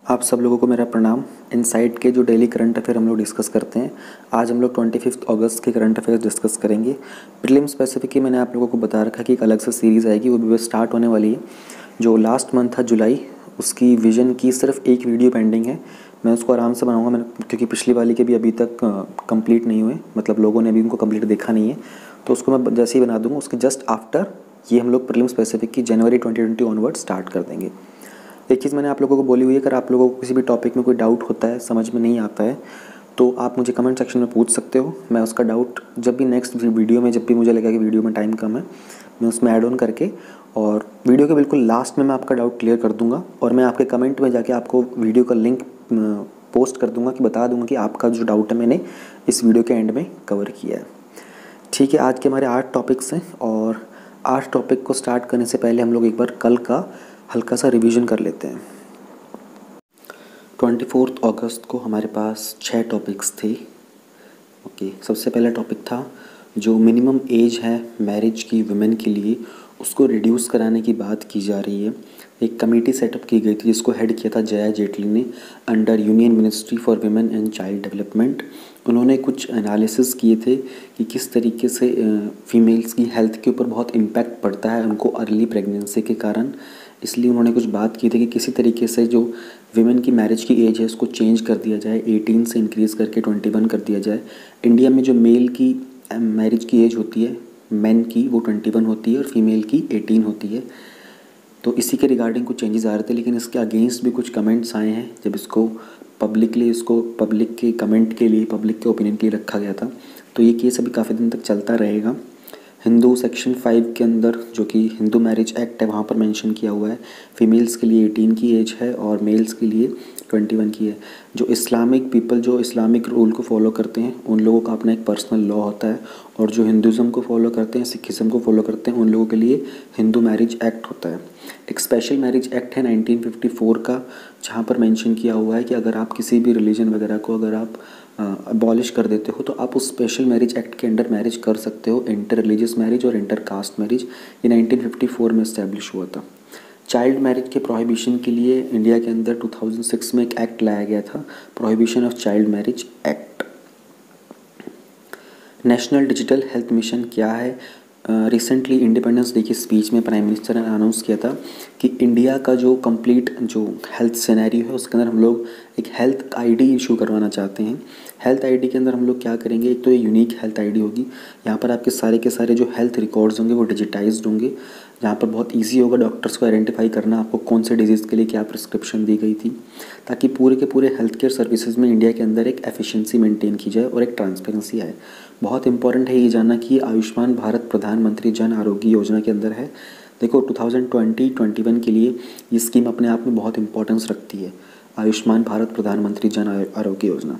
आप सब लोगों को मेरा प्रणाम। इनसाइट के जो डेली करंट अफेयर हम लोग डिस्कस करते हैं, आज हम लोग 25 अगस्त के करंट अफेयर्स डिस्कस करेंगे। प्रीलिम स्पेसिफिक ही मैंने आप लोगों को बता रखा है कि एक अलग से सीरीज़ आएगी, वो भी स्टार्ट होने वाली है। जो लास्ट मंथ था जुलाई, उसकी विजन की सिर्फ एक वीडियो पेंडिंग है। मैं उसको आराम से बनाऊँगा, क्योंकि पिछली वाली के भी अभी तक कंप्लीट नहीं हुए, मतलब लोगों ने अभी उनको कंप्लीट देखा नहीं है। तो उसको मैं जैसे ही बना दूँगा, उसके जस्ट आफ्टर ये हम लोग प्रीलिम स्पेसिफिक की जनवरी 2020 ऑनवर्ड स्टार्ट कर देंगे। एक चीज़ मैंने आप लोगों को बोली हुई है, अगर आप लोगों को किसी भी टॉपिक में कोई डाउट होता है, समझ में नहीं आता है, तो आप मुझे कमेंट सेक्शन में पूछ सकते हो। मैं उसका डाउट जब भी नेक्स्ट वीडियो में, जब भी मुझे लगा कि वीडियो में टाइम कम है, मैं उसमें ऐड ऑन करके और वीडियो के बिल्कुल लास्ट में मैं आपका डाउट क्लियर कर दूंगा। और मैं आपके कमेंट में जाके आपको वीडियो का लिंक पोस्ट कर दूंगा, कि बता दूंगा कि आपका जो डाउट है मैंने इस वीडियो के एंड में कवर किया है। ठीक है, आज के हमारे 8 टॉपिक्स हैं, और 8 टॉपिक को स्टार्ट करने से पहले हम लोग एक बार कल का हल्का सा रिवीजन कर लेते हैं। 24 अगस्त को हमारे पास 6 टॉपिक्स थे। ओके, सबसे पहला टॉपिक था जो मिनिमम एज है मैरिज की वुमेन के लिए, उसको रिड्यूस कराने की बात की जा रही है। एक कमेटी सेटअप की गई थी जिसको हेड किया था जया जेटली ने, under union ministry for women and child development. उन्होंने कुछ एनालिसिस किए थे कि किस तरीके से फीमेल्स की हेल्थ के ऊपर बहुत इम्पैक्ट पड़ता है उनको अर्ली प्रेगनेंसी के कारण। इसलिए उन्होंने कुछ बात की थी कि किसी तरीके से जो विमेन की मैरिज की एज है उसको चेंज कर दिया जाए, 18 से इंक्रीज़ करके 21 कर दिया जाए। इंडिया में जो मेल की मैरिज की एज होती है, मेन की, वो 21 होती है और फीमेल की 18 होती है। तो इसी के रिगार्डिंग कुछ चेंजेस आ रहे थे, लेकिन इसके अगेंस्ट भी कुछ कमेंट्स आए हैं जब इसको पब्लिक के कमेंट के लिए, पब्लिक के ओपिनियन के लिए रखा गया था। तो ये केस अभी काफ़ी दिन तक चलता रहेगा। हिंदू सेक्शन 5 के अंदर, जो कि हिंदू मैरिज एक्ट है, वहाँ पर मेंशन किया हुआ है फीमेल्स के लिए 18 की एज है और मेल्स के लिए 21 की है। जो इस्लामिक पीपल, जो इस्लामिक रूल को फॉलो करते हैं, उन लोगों का अपना एक पर्सनल लॉ होता है, और जो हिंदुज़म को फॉलो करते हैं, सिखिज़म को फॉलो करते हैं, उन लोगों के लिए हिंदू मैरिज एक्ट होता है। एक स्पेशल मैरिज एक्ट है 1954 का, जहाँ पर मेंशन किया हुआ है कि अगर आप किसी भी रिलीजन वगैरह को अगर आप अबॉलिश कर देते हो तो आप उस स्पेशल मैरिज एक्ट के अंडर मैरिज कर सकते हो, इंटर रिलीजियस मैरिज और इंटर कास्ट मैरिज। ये 1954 में इस्टेब्लिश हुआ था। चाइल्ड मैरिज के प्रोहिबिशन के लिए इंडिया के अंदर 2006 में एक एक्ट लाया गया था, prohibition of child marriage act. National digital health mission क्या है? रिसेंटली इंडिपेंडेंस डे की स्पीच में प्राइम मिनिस्टर ने अनाउंस किया था कि इंडिया का जो कंप्लीट जो हेल्थ सिनेरियो है उसके अंदर हम लोग एक हेल्थ आईडी इशू करवाना चाहते हैं। हेल्थ आईडी के अंदर हम लोग क्या करेंगे, एक तो ये यूनिक हेल्थ आईडी होगी, यहाँ पर आपके सारे के सारे जो हेल्थ रिकॉर्ड्स होंगे वो डिजिटाइज्ड होंगे, जहाँ पर बहुत ईजी होगा डॉक्टर्स को आइडेंटिफाई करना आपको कौन से डिजीज़ के लिए क्या प्रिस्क्रिप्शन दी गई थी, ताकि पूरे के पूरे हेल्थ केयर सर्विसेज में इंडिया के अंदर एक एफिशिएंसी मेंटेन की जाए और एक ट्रांसपेरेंसी आए। बहुत इंपॉर्टेंट है ये जानना कि आयुष्मान भारत प्रधानमंत्री जन आरोग्य योजना के अंदर है। देखो 2020-21 के लिए ये स्कीम अपने आप में बहुत इंपॉर्टेंस रखती है, आयुष्मान भारत प्रधानमंत्री जन आरोग्य योजना।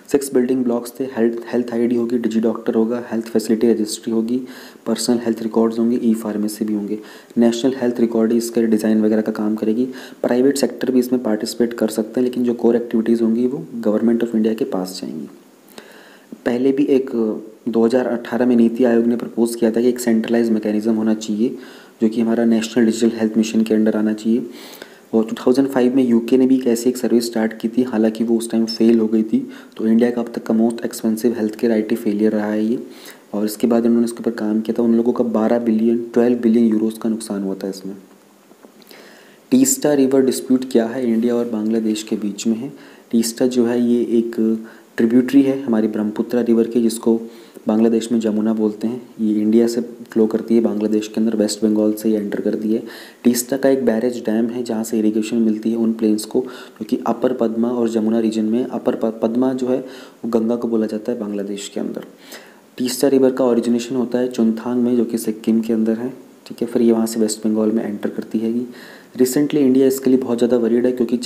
6 बिल्डिंग ब्लॉक्स थे, हेल्थ आईडी होगी, डिजी डॉक्टर होगा, हेल्थ फैसिलिटी रजिस्ट्री होगी, पर्सनल हेल्थ रिकॉर्ड्स होंगे, ई फार्मेसी भी होंगे, नेशनल हेल्थ रिकॉर्ड इसके डिज़ाइन वगैरह का काम करेगी। प्राइवेट सेक्टर भी इसमें पार्टिसिपेट कर सकते हैं, लेकिन जो कोर एक्टिविटीज़ होंगी वो गवर्नमेंट ऑफ इंडिया के पास जाएंगी। पहले भी एक 2018 में नीति आयोग ने प्रपोज किया था कि एक सेंट्रलाइज मैकेनिज्म होना चाहिए जो कि हमारा नेशनल डिजिटल हेल्थ मिशन के अंडर आना चाहिए। और 2005 में यूके ने भी एक ऐसी एक सर्विस स्टार्ट की थी, हालांकि वो उस टाइम फेल हो गई थी। तो इंडिया का अब तक का most expensive health care IT failure रहा है ये। और इसके बाद उन्होंने इसके ऊपर काम किया था, उन लोगों का 12 बिलियन यूरोज़ का नुकसान हुआ था इसमें। टीस्टा रिवर डिस्प्यूट क्या है? इंडिया और बांग्लादेश के बीच में है। टीस्टा जो है ये एक ट्रिब्यूटरी है हमारी ब्रह्मपुत्रा रिवर की, जिसको बांग्लादेश में जमुना बोलते हैं। ये इंडिया से फ्लो करती है बांग्लादेश के अंदर, वेस्ट बंगाल से ये एंटर करती है। टीस्टा का एक बैरेज डैम है जहाँ से इरिगेशन मिलती है उन प्लेन्स को, क्योंकि अपर पद्मा और जमुना रीजन में, अपर पद्मा जो है वो गंगा को बोला जाता है बांग्लादेश के अंदर। टीस्टा रिवर का ओरिजिनेशन होता है चुनथांग में, जो कि सिक्किम के अंदर है। ठीक है, फिर ये वहाँ से वेस्ट बंगाल में एंटर करती है। रिसेंटली इंडिया इसके लिए बहुत ज़्यादा वरीड है, क्योंकि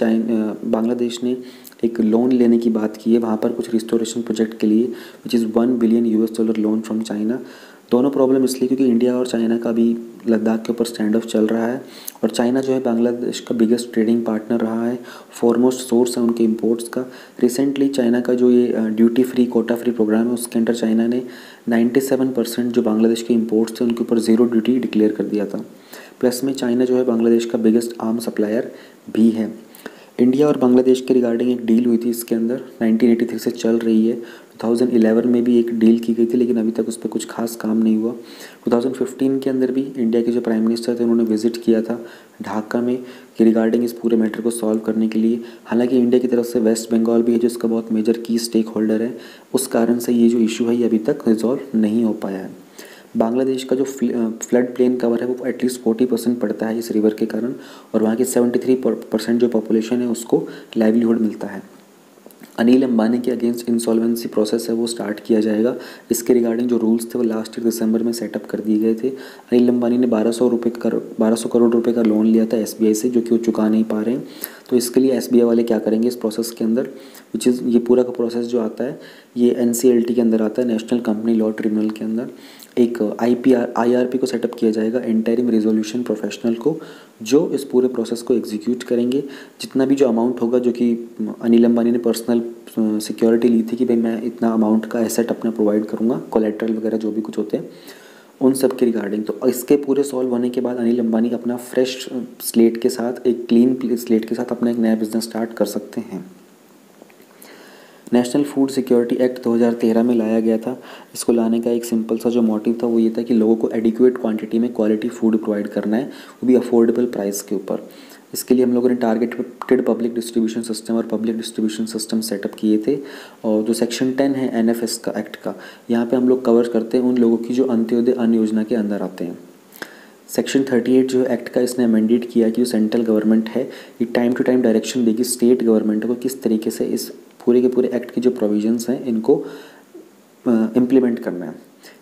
बांग्लादेश ने एक लोन लेने की बात की है वहाँ पर कुछ रिस्टोरेशन प्रोजेक्ट के लिए, which is $1 billion loan from China. दोनों प्रॉब्लम इसलिए क्योंकि इंडिया और चाइना का भी लद्दाख के ऊपर स्टैंड ऑफ चल रहा है, और चाइना जो है बांग्लादेश का बिगेस्ट ट्रेडिंग पार्टनर रहा है, फॉरमोस्ट सोर्स है उनके इंपोर्ट्स का। रिसेंटली चाइना का जो ये duty free quota free program है उसके अंदर चाइना ने 97% जो बांग्लादेश के इंपोर्ट्स थे उनके ऊपर ज़ीरो ड्यूटी डिक्लेयर कर दिया था। प्लस में चाइना जो है बांग्लादेश का बिगेस्ट आर्म सप्लायर भी है। इंडिया और बांग्लादेश के रिगार्डिंग एक डील हुई थी इसके अंदर, 1983 से चल रही है। 2011 में भी एक डील की गई थी, लेकिन अभी तक उस पर कुछ खास काम नहीं हुआ। 2015 के अंदर भी इंडिया के जो प्राइम मिनिस्टर थे उन्होंने विजिट किया था ढाका में कि रिगार्डिंग इस पूरे मैटर को सॉल्व करने के लिए। हालांकि इंडिया की तरफ से वेस्ट बंगाल भी है जो इसका बहुत मेजर की स्टेक होल्डर है, उस कारण से ये जो इशू है ये अभी तक रिजॉल्व नहीं हो पाया है। बांग्लादेश का जो फ्लड प्लेन कवर है वो एटलीस्ट 40% पड़ता है इस रिवर के कारण, और वहाँ की 73% जो पॉपुलेशन है उसको लाइवलीहुड मिलता है। अनिल अंबानी के अगेंस्ट इंसॉल्वेंसी प्रोसेस है वो स्टार्ट किया जाएगा। इसके रिगार्डिंग जो रूल्स थे वो लास्ट ईयर दिसंबर में सेटअप कर दिए गए थे। अनिल अंबानी ने 1200 करोड़ रुपए का लोन लिया था एसबीआई से, जो कि वो चुका नहीं पा रहे हैं। तो इसके लिए एसबीआई वाले क्या करेंगे इस प्रोसेस के अंदर, विच इज़ ये पूरा का प्रोसेस जो आता है ये एनसीएलटी के अंदर आता है, नेशनल कंपनी लॉ ट्रिब्यूनल के अंदर। एक आईआरपी को सेटअप किया जाएगा, इंटरिम रिजोल्यूशन प्रोफेशनल को, जो इस पूरे प्रोसेस को एग्जीक्यूट करेंगे। जितना भी जो अमाउंट होगा, जो कि अनिल अंबानी ने पर्सनल सिक्योरिटी ली थी कि भाई मैं इतना अमाउंट का एसेट अपना प्रोवाइड करूँगा, कोलेट्रल वगैरह जो भी कुछ होते हैं उन सब के रिगार्डिंग। तो इसके पूरे सॉल्व होने के बाद अनिल अंबानी अपना फ्रेश स्लेट के साथ, एक क्लीन स्लेट के साथ अपना एक नया बिजनेस स्टार्ट कर सकते हैं। नेशनल फूड सिक्योरिटी एक्ट 2013 में लाया गया था। इसको लाने का एक सिंपल सा जो मोटिव था वो ये था कि लोगों को एडिक्वेट क्वांटिटी में क्वालिटी फूड प्रोवाइड करना है, वो भी अफोर्डेबल प्राइस के ऊपर। इसके लिए हम लोगों ने टारगेटेड पब्लिक डिस्ट्रीब्यूशन सिस्टम और पब्लिक डिस्ट्रीब्यूशन सिस्टम सेटअप किए थे। और जो सेक्शन 10 है एनएफएस का एक्ट का, यहाँ पे हम लोग कवर करते हैं उन लोगों की जो अंत्योदय अन्न योजना के अंदर आते हैं। सेक्शन 38 जो एक्ट का इसने अमेंडेड किया कि जो सेंट्रल गवर्नमेंट है ये टाइम टू टाइम डायरेक्शन देगी स्टेट गवर्नमेंट को किस तरीके से इस पूरे के पूरे एक्ट के जो प्रोविजंस हैं इनको इम्प्लीमेंट करना है।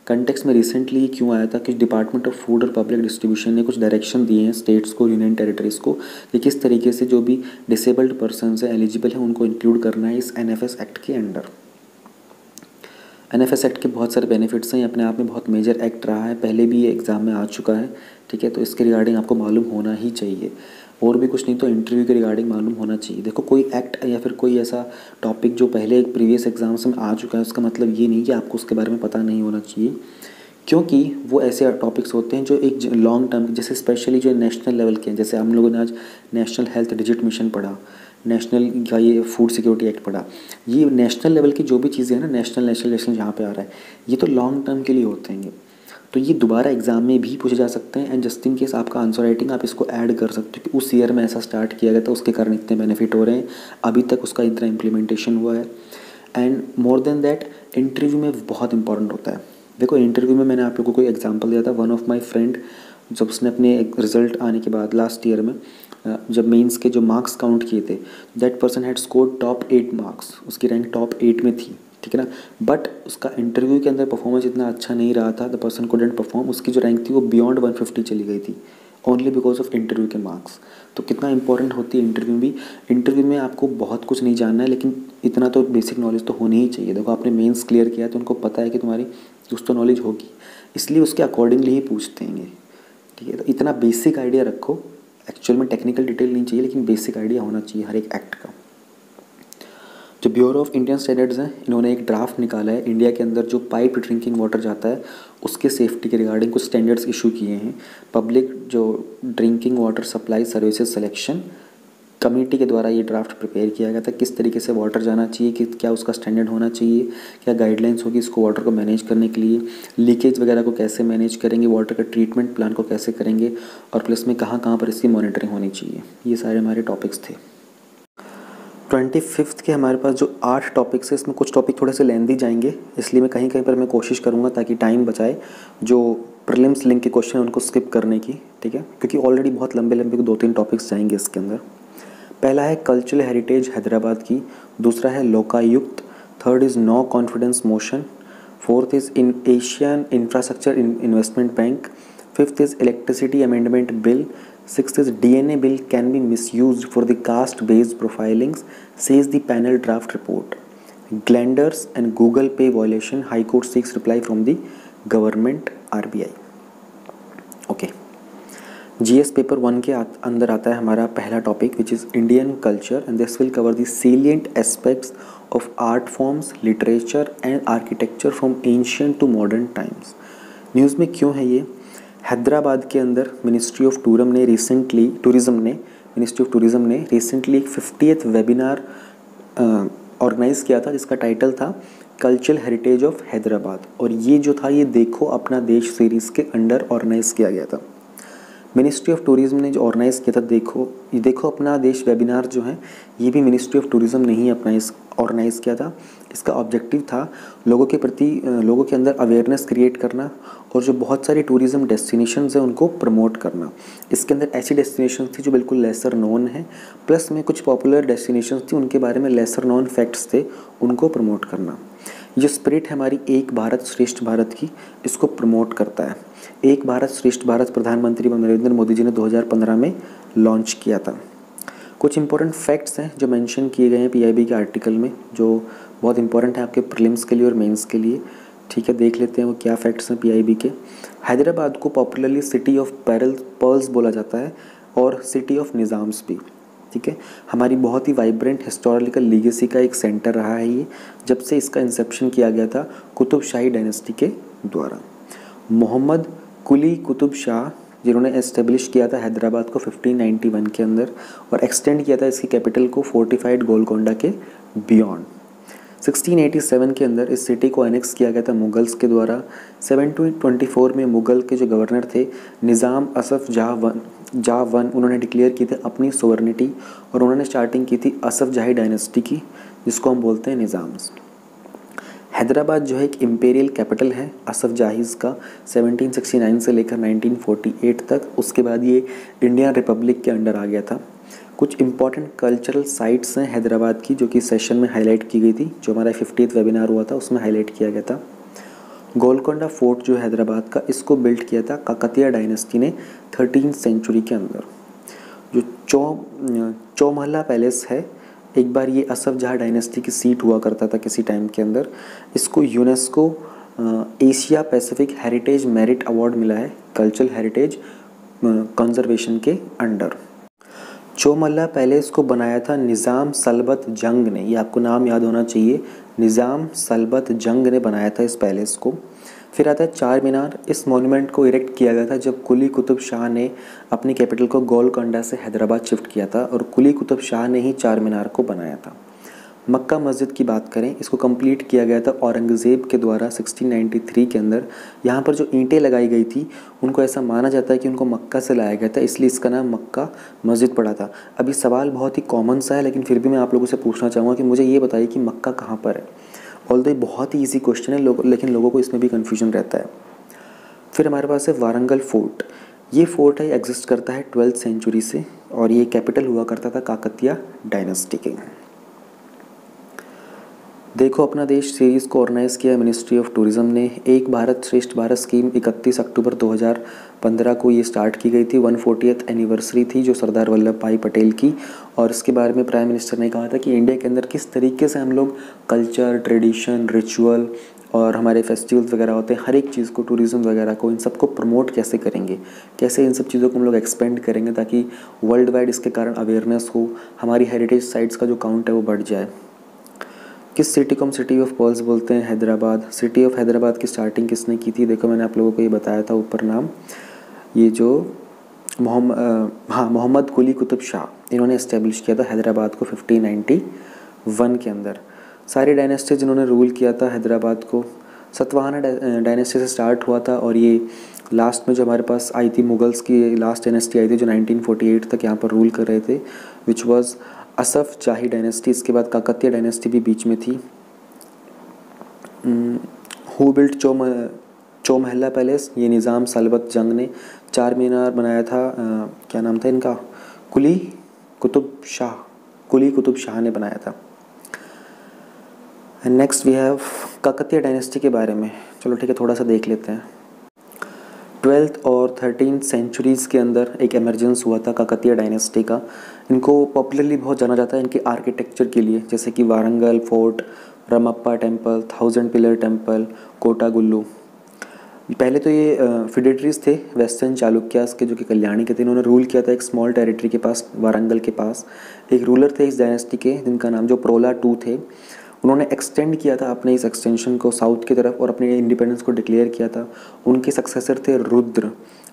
कंटेक्स्ट में रिसेंटली क्यों आया था कि डिपार्टमेंट ऑफ फूड और पब्लिक डिस्ट्रीब्यूशन ने कुछ डायरेक्शन दिए हैं स्टेट्स को, यूनियन टेरिटरीज़ को, कि किस तरीके से जो भी डिसेबल्ड पर्सनस हैं एलिजिबल हैं उनको इंक्लूड करना है इस एनएफएस एक्ट के अंडर। एनएफएस एक्ट के बहुत सारे बेनिफिट्स हैं, अपने आप में बहुत मेजर एक्ट रहा है, पहले भी ये एग्ज़ाम में आ चुका है, ठीक है। तो इसके रिगार्डिंग आपको मालूम होना ही चाहिए, और भी कुछ नहीं तो इंटरव्यू के रिगार्डिंग मालूम होना चाहिए। देखो कोई एक्ट या फिर कोई ऐसा टॉपिक जो पहले प्रीवियस एग्जाम्स में आ चुका है उसका मतलब ये नहीं कि आपको उसके बारे में पता नहीं होना चाहिए, क्योंकि वो ऐसे टॉपिक्स होते हैं जो एक लॉन्ग टर्म, जैसे स्पेशली जो नेशनल लेवल के हैं। जैसे हम लोगों ने आज नेशनल हेल्थ डिजिट मिशन पढ़ा, नेशनल का ये फूड सिक्योरिटी एक्ट पढ़ा। ये नेशनल लेवल की जो भी चीज़ें हैं ना, नेशनल यहाँ पे आ रहा है, ये तो लॉन्ग टर्म के लिए होते हैं। तो ये दोबारा एग्जाम में भी पूछे जा सकते हैं, एंड जस्ट इन केस आपका आंसर राइटिंग आप इसको ऐड कर सकते हो कि उस ईयर में ऐसा स्टार्ट किया गया था, उसके कारण इतने बेनिफिट हो रहे हैं, अभी तक उसका इतना इम्प्लीमेंटेशन हुआ है। And more than that interview में बहुत इंपॉर्टेंट होता है। देखो इंटरव्यू में मैंने आप लोगों को एग्जांपल दिया था, वन ऑफ माय फ्रेंड जब उसने अपने रिजल्ट आने के बाद लास्ट ईयर में जब मेंस के जो मार्क्स काउंट किए थे, that person had scored top 8 marks, उसकी रैंक टॉप 8 में थी, ठीक है ना। बट उसका इंटरव्यू के अंदर परफॉर्मेंस इतना अच्छा नहीं रहा था, द पर्सन कुडंट परफॉर्म, उसकी जो रैंक थी वो बियॉन्ड 150 चली गई थी, ओनली बिकॉज ऑफ इंटरव्यू के मार्क्स। तो कितना इंपॉर्टेंट होती है इंटरव्यू भी। इंटरव्यू में आपको बहुत कुछ नहीं जानना है, लेकिन इतना तो बेसिक नॉलेज तो होनी ही चाहिए। देखो आपने मेंस क्लियर किया है तो उनको पता है कि तुम्हारी कुछ तो नॉलेज होगी, इसलिए उसके अकॉर्डिंगली ही पूछते हैं, ठीक है। तो इतना बेसिक आइडिया रखो, एक्चुअल में टेक्निकल डिटेल नहीं चाहिए, लेकिन बेसिक आइडिया होना चाहिए हर एक एक्ट का। जो ब्यूरो ऑफ इंडियन स्टैंडर्ड्स हैं, इन्होंने एक ड्राफ्ट निकाला है, इंडिया के अंदर जो पाइप ड्रिंकिंग वाटर जाता है उसके सेफ्टी के रिगार्डिंग कुछ स्टैंडर्ड्स इशू किए हैं। पब्लिक जो drinking water supply services selection committee के द्वारा ये ड्राफ्ट प्रिपेयर किया गया था, किस तरीके से वाटर जाना चाहिए, कि क्या उसका स्टैंडर्ड होना चाहिए, क्या गाइडलाइंस होगी इसको वाटर को मैनेज करने के लिए, लीकेज वगैरह को कैसे मैनेज करेंगे, वाटर का ट्रीटमेंट प्लान को कैसे करेंगे, और प्लस में कहाँ कहाँ पर इसकी मॉनिटरिंग होनी चाहिए। ये सारे हमारे टॉपिक्स थे। 25th के हमारे पास जो 8 टॉपिक्स है, इसमें कुछ टॉपिक थोड़े से लेंदी जाएंगे, इसलिए मैं कहीं कहीं पर मैं कोशिश करूँगा ताकि टाइम बचाए, जो प्रीलिम्स लिंक के क्वेश्चन हैं उनको स्किप करने की, ठीक है, क्योंकि ऑलरेडी बहुत लंबे लंबे 2-3 टॉपिक्स जाएंगे इसके अंदर। पहला है कल्चरल हेरिटेज हैदराबाद की, दूसरा है Lokayukta, third is no confidence motion, fourth is in Asian infrastructure investment bank, fifth is electricity amendment bill, sixth is DNA bill can be misused for the caste-based profilings, says the panel draft report. Glanders and Google Pay violation, High Court seeks reply from the government RBI. Okay. GS paper 1 के अंदर आता है हमारा पहला topic which is Indian culture, and this will cover the salient aspects of art forms, literature and architecture from ancient to modern times. News में क्यों है ये? हैदराबाद के अंदर मिनिस्ट्री ऑफ टूरिज्म ने मिनिस्ट्री ऑफ टूरिज़्म ने रिसेंटली एक 50th webinar organise किया था जिसका टाइटल था कल्चरल हेरिटेज ऑफ हैदराबाद, और ये जो था ये देखो अपना देश सीरीज़ के अंडर ऑर्गेनाइज़ किया गया था। मिनिस्ट्री ऑफ टूरिज़्म ने जो ऑर्गेनाइज़ किया था ये देखो अपना देश वेबिनार जो है ये भी मिनिस्ट्री ऑफ टूरिज़्म ने ही अपना इस ऑर्गेनाइज़ किया था। इसका ऑब्जेक्टिव था लोगों के प्रति लोगों के अंदर अवेयरनेस क्रिएट करना और जो बहुत सारी टूरिज़्म डेस्टिनेशंस हैं उनको प्रमोट करना। इसके अंदर ऐसी डेस्टिनेशंस थी जो बिल्कुल लेसर नोन है, प्लस में कुछ पॉपुलर डेस्टिनेशंस थी उनके बारे में लेसर नोन फैक्ट्स थे, उनको प्रमोट करना। जो स्पिरिट है हमारी एक भारत श्रेष्ठ भारत की, इसको प्रमोट करता है। एक भारत श्रेष्ठ भारत प्रधानमंत्री नरेंद्र मोदी जी ने 2015 में लॉन्च किया था। कुछ इंपॉर्टेंट फैक्ट्स हैं जो मेंशन किए गए हैं पीआईबी के आर्टिकल में, जो बहुत इंपॉर्टेंट है आपके प्रीलिम्स के लिए और मेंस के लिए। ठीक है, देख लेते हैं वो क्या फैक्ट्स हैं पीआईबी के। हैदराबाद को पॉपुलरली सिटी ऑफ पर्ल्स बोला जाता है और सिटी ऑफ निज़ाम्स भी। ठीक है, हमारी बहुत ही वाइब्रेंट हिस्टोरिकल लीगेसी का एक सेंटर रहा है ये, जब से इसका इंसेप्शन किया गया था कुतुब शाही डायनेस्टी के द्वारा। मोहम्मद कुली कुतुब शाह जिन्होंने एस्टेब्लिश किया था हैदराबाद को 1591 के अंदर और एक्सटेंड किया था इसकी कैपिटल को फोर्टिफाइड गोलकोंडा के बियॉन्ड। 1687 के अंदर इस सिटी को एनेक्स किया गया था मुगल्स के द्वारा। 1724 में मुगल के जो गवर्नर थे निज़ाम असफ़ जाह वन, उन्होंने डिक्लेयर की थी अपनी सोवर्निटी और उन्होंने स्टार्टिंग की थी असफ़ जाही डायनेस्टी की, जिसको हम बोलते हैं निज़ाम्स। हैदराबाद जो है एक इम्पेरियल कैपिटल है असफ़ जाहीज़ का 1769 से लेकर 1948 तक। उसके बाद ये इंडियन रिपब्लिक के अंडर आ गया था। कुछ इंपॉर्टेंट कल्चरल साइट्स हैं हैदराबाद की जो कि सेशन में हाईलाइट की गई थी, जो हमारा 50th वेबिनार हुआ था उसमें हाईलाइट किया गया था। गोलकोंडा फोर्ट जो हैदराबाद का, इसको बिल्ड किया था काकतीय डायनेस्टी ने 13th सेंचुरी के अंदर। जो चौमहला पैलेस है, एक बार ये असफ़ जाह डायनेस्टी की सीट हुआ करता था किसी टाइम के अंदर। इसको UNESCO Asia Pacific heritage merit award मिला है कल्चरल हेरिटेज कंजर्वेशन के अंडर। चौमहला पैलेस को बनाया था निज़ाम सल्बत जंग ने, ये आपको नाम याद होना चाहिए, निज़ाम सल्बत जंग ने बनाया था इस पैलेस को। फिर आता है चार मीनार। इस मॉन्यूमेंट को इरेक्ट किया गया था जब कुली कुतुब शाह ने अपनी कैपिटल को गोलकोंडा से हैदराबाद शिफ्ट किया था और कुली कुतुब शाह ने ही चार मीनार को बनाया था। मक्का मस्जिद की बात करें, इसको कंप्लीट किया गया था औरंगज़ेब के द्वारा 1693 के अंदर। यहाँ पर जो ईंटें लगाई गई थी उनको ऐसा माना जाता है कि उनको मक्का से लाया गया था, इसलिए इसका नाम मक्का मस्जिद पड़ा था। अभी सवाल बहुत ही कॉमन सा है लेकिन फिर भी मैं आप लोगों से पूछना चाहूँगा कि मुझे ये बताइए कि मक्का कहाँ पर है। ऑल्दो बहुत ही ईजी क्वेश्चन है लेकिन लोगों को इसमें भी कन्फ्यूजन रहता है। फिर हमारे पास है वारंगल फोर्ट। ये फोर्ट है एग्जिस्ट करता है 12th सेंचुरी से और ये कैपिटल हुआ करता था काकतीय डायनेस्टी के। देखो अपना देश सीरीज़ को ऑर्गेनाइज़ किया मिनिस्ट्री ऑफ टूरिज़्म ने। एक भारत श्रेष्ठ भारत स्कीम 31 अक्टूबर 2015 को ये स्टार्ट की गई थी। 140th एनिवर्सरी थी जो सरदार वल्लभ भाई पटेल की, और इसके बारे में प्राइम मिनिस्टर ने कहा था कि इंडिया के अंदर किस तरीके से हम लोग कल्चर, ट्रेडिशन, रिचुअल और हमारे फेस्टिवल्स वगैरह होते हैं, हर एक चीज़ को, टूरिज़्म वगैरह को, इन सबको प्रमोट कैसे करेंगे, कैसे इन सब चीज़ों को हम लोग एक्सपेंड करेंगे ताकि वर्ल्ड वाइड इसके कारण अवेयरनेस हो, हमारी हेरिटेज साइट्स का जो काउंट है वो बढ़ जाए। किस सिटी को हम सिटी ऑफ पर्ल्स बोलते हैं? हैदराबाद। सिटी ऑफ हैदराबाद की स्टार्टिंग किसने की थी? देखो मैंने आप लोगों को ये बताया था ऊपर नाम, ये जो मोहम्मद कुली कुतुब शाह, इन्होंने इस्टेब्लिश किया था हैदराबाद को 1591 के अंदर। सारी डायनेस्टी जिन्होंने रूल किया था हैदराबाद को, सतवाहना डायनेस्टी से स्टार्ट हुआ था और ये लास्ट में जो हमारे पास आई थी मुगल्स की लास्ट डायनेस्टी आई थी जो 1948 तक यहाँ पर रूल कर रहे थे, विच वॉज असफ़ जाही डायनेस्टी। इसके बाद काकतीय डायनेस्टी भी बीच में थी। Who built Chaumahla palace? ये निज़ाम सल्बत जंग ने। चार मीनार बनाया था, क्या नाम था इनका? कुली कुतुब शाह ने बनाया था। Next we have Kakatiya dynasty के बारे में। चलो ठीक है, थोड़ा सा देख लेते हैं। 12th और 13th सेंचुरीज़ के अंदर एक एमरजेंस हुआ था काकतीय डायनेस्टी का। इनको पॉपुलरली बहुत जाना जाता है इनके आर्किटेक्चर के लिए, जैसे कि Warangal fort, Ramappa temple, 1000 pillar temple, Kotagullu. पहले तो ये फिडेटरीज थे वेस्टर्न चालुक्यास के, जो कि कल्याणी के थे। इन्होंने रूल किया था एक स्मॉल टेरिटरी के पास, वारंगल के पास। एक रूलर थे इस डायनेस्टी के जिनका नाम जो प्रोला II थे। उन्होंने एक्सटेंड किया था अपने इस एक्सटेंशन को साउथ की तरफ और अपने इंडिपेंडेंस को डिक्लेयर किया था। उनके सक्सेसर थे रुद्र,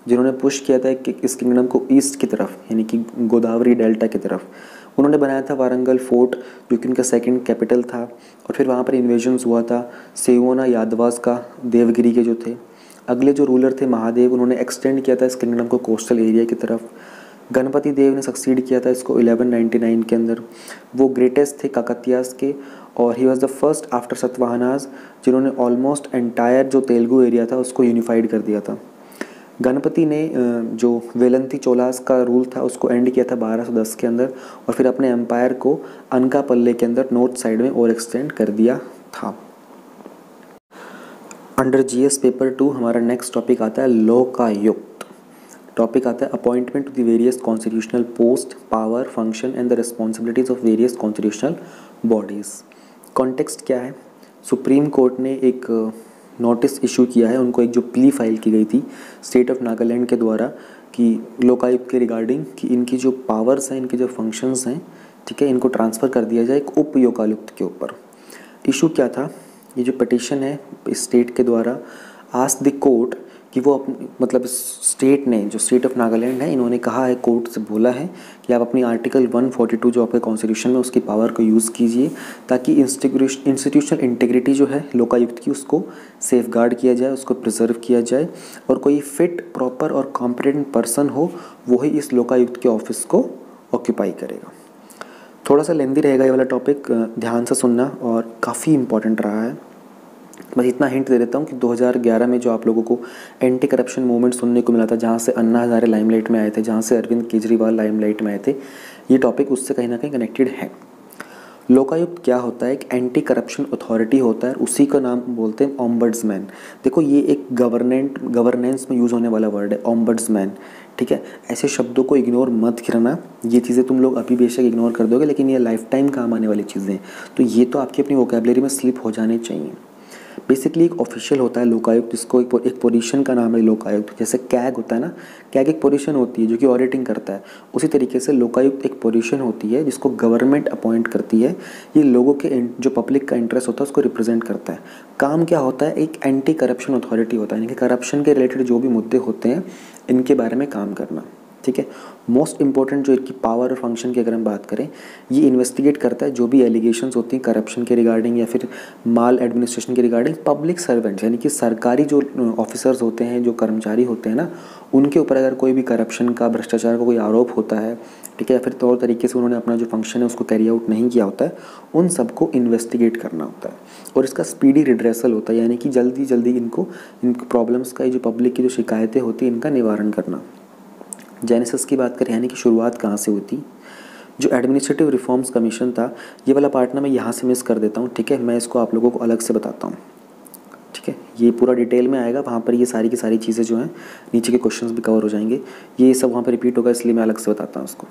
जिन्होंने पुश किया था कि इस किंगडम को ईस्ट की तरफ, यानी कि गोदावरी डेल्टा की तरफ। उन्होंने बनाया था वारंगल फोर्ट, जो कि उनका सेकंड कैपिटल था, और फिर वहाँ पर इन्वेजन्स हुआ था सेवोना यादवास का, देवगिरी के जो थे। अगले जो रूलर थे महादेव, उन्होंने एक्सटेंड किया था इस किंगडम को कोस्टल एरिया की तरफ। गणपति देव ने सक्सीड किया था इसको 1199 के अंदर। वो ग्रेटेस्ट थे काकतियास के, और he was the first after Satavahanas जिन्होंने ऑलमोस्ट एंटायर जो तेलुगु एरिया था उसको यूनिफाइड कर दिया था। गणपति ने जो वेलंती चोलास का रूल था उसको एंड किया था 1210 के अंदर, और फिर अपने एम्पायर को अनकापल्ले के अंदर नॉर्थ साइड में और एक्सटेंड कर दिया था। अंडर जीएस पेपर 2 हमारा नेक्स्ट टॉपिक आता है लोकायुक्त। टॉपिक आता है appointment to the various constitutional post, power, function and the responsibilities of various constitutional bodies. Context क्या है? सुप्रीम कोर्ट ने एक नोटिस इशू किया है, उनको एक जो प्ली फाइल की गई थी स्टेट ऑफ नागालैंड के द्वारा कि लोकायुक्त के रिगार्डिंग कि इनकी जो पावर्स हैं, इनके जो फंक्शंस हैं, ठीक है, इनको ट्रांसफ़र कर दिया जाए एक उप लोकायुक्त के ऊपर। इशू क्या था? ये जो पिटिशन है स्टेट के द्वारा आस्क द कोर्ट कि वो मतलब स्टेट ने, जो स्टेट ऑफ नागालैंड है, इन्होंने कहा है, कोर्ट से बोला है कि आप अपनी आर्टिकल 142 जो आपके कॉन्स्टिट्यूशन में उसकी पावर को यूज़ कीजिए ताकि इंस्टीट्यूशनल इंटीग्रिटी जो है लोकायुक्त की उसको सेफ गार्ड किया जाए, उसको प्रिजर्व किया जाए, और कोई फिट, प्रॉपर और कॉम्पिटेंट पर्सन हो वो ही इस लोकायुक्त के ऑफिस को ऑक्यूपाई करेगा। थोड़ा सा लेंदी रहेगा ये वाला टॉपिक, ध्यान से सुनना, और काफ़ी इंपॉर्टेंट रहा है। बस इतना हिंट दे देता हूँ कि 2011 में जो आप लोगों को एंटी करप्शन मूवमेंट सुनने को मिला था, जहाँ से अन्ना हज़ारे लाइमलाइट में आए थे, जहाँ से अरविंद केजरीवाल लाइमलाइट में आए थे, ये टॉपिक उससे कहीं ना कहीं कनेक्टेड है। लोकायुक्त क्या होता है? एक एंटी करप्शन अथॉरिटी होता है, उसी का नाम बोलते हैं ऑम्बड्समैन। देखो ये एक गवर्नेंस में यूज़ होने वाला वर्ड है ऑम्बड्समैन, ठीक है। ऐसे शब्दों को इग्नोर मत करना, ये चीज़ें तुम लोग अभी बेशक इग्नोर कर दोगे, लेकिन ये लाइफ टाइम काम आने वाली चीज़ें हैं, तो ये तो आपकी अपनी वोकैबुलरी में स्लिप हो जाने चाहिए। बेसिकली एक ऑफिशियल होता है लोकायुक्त, जिसको एक पोजीशन का नाम है लोकायुक्त। जैसे कैग होता है ना, कैग एक पोजीशन होती है जो कि ऑडिटिंग करता है, उसी तरीके से लोकायुक्त एक पोजीशन होती है जिसको गवर्नमेंट अपॉइंट करती है। ये लोगों के जो पब्लिक का इंटरेस्ट होता है उसको रिप्रेजेंट करता है। काम क्या होता है? एक एंटी करप्शन अथॉरिटी होता है, यानी कि करप्शन के रिलेटेड जो भी मुद्दे होते हैं इनके बारे में काम करना, ठीक है। मोस्ट इंपॉर्टेंट जो इनकी पावर और फंक्शन की अगर हम बात करें, ये इन्वेस्टिगेट करता है जो भी एलिगेशंस होती हैं करप्शन के रिगार्डिंग या फिर माल एडमिनिस्ट्रेशन के रिगार्डिंग। पब्लिक सर्वेंट्स यानी कि सरकारी जो ऑफिसर्स होते हैं, जो कर्मचारी होते हैं ना, उनके ऊपर अगर कोई भी करप्शन का, भ्रष्टाचार का कोई आरोप होता है, ठीक है, या फिर तौर तरीके से उन्होंने अपना जो फंक्शन है उसको कैरी आउट नहीं किया होता है, उन सबको इन्वेस्टिगेट करना होता है। और इसका स्पीडी रिड्रेसल होता है, यानी कि जल्दी जल्दी इन प्रॉब्लम्स का, जो पब्लिक की जो शिकायतें होती हैं, इनका निवारण करना। जेनेसिस की बात करें, यानी कि शुरुआत कहाँ से हुई? जो एडमिनिस्ट्रेटिव रिफॉर्म्स कमीशन था, ये वाला पार्ट ना मैं यहाँ से मिस कर देता हूँ, ठीक है, मैं इसको आप लोगों को अलग से बताता हूँ, ठीक है। ये पूरा डिटेल में आएगा, वहाँ पर ये सारी की सारी चीज़ें जो हैं नीचे के क्वेश्चंस भी कवर हो जाएंगे, ये सब वहाँ पर रिपीट होगा, इसलिए मैं अलग से बताता हूँ उसको।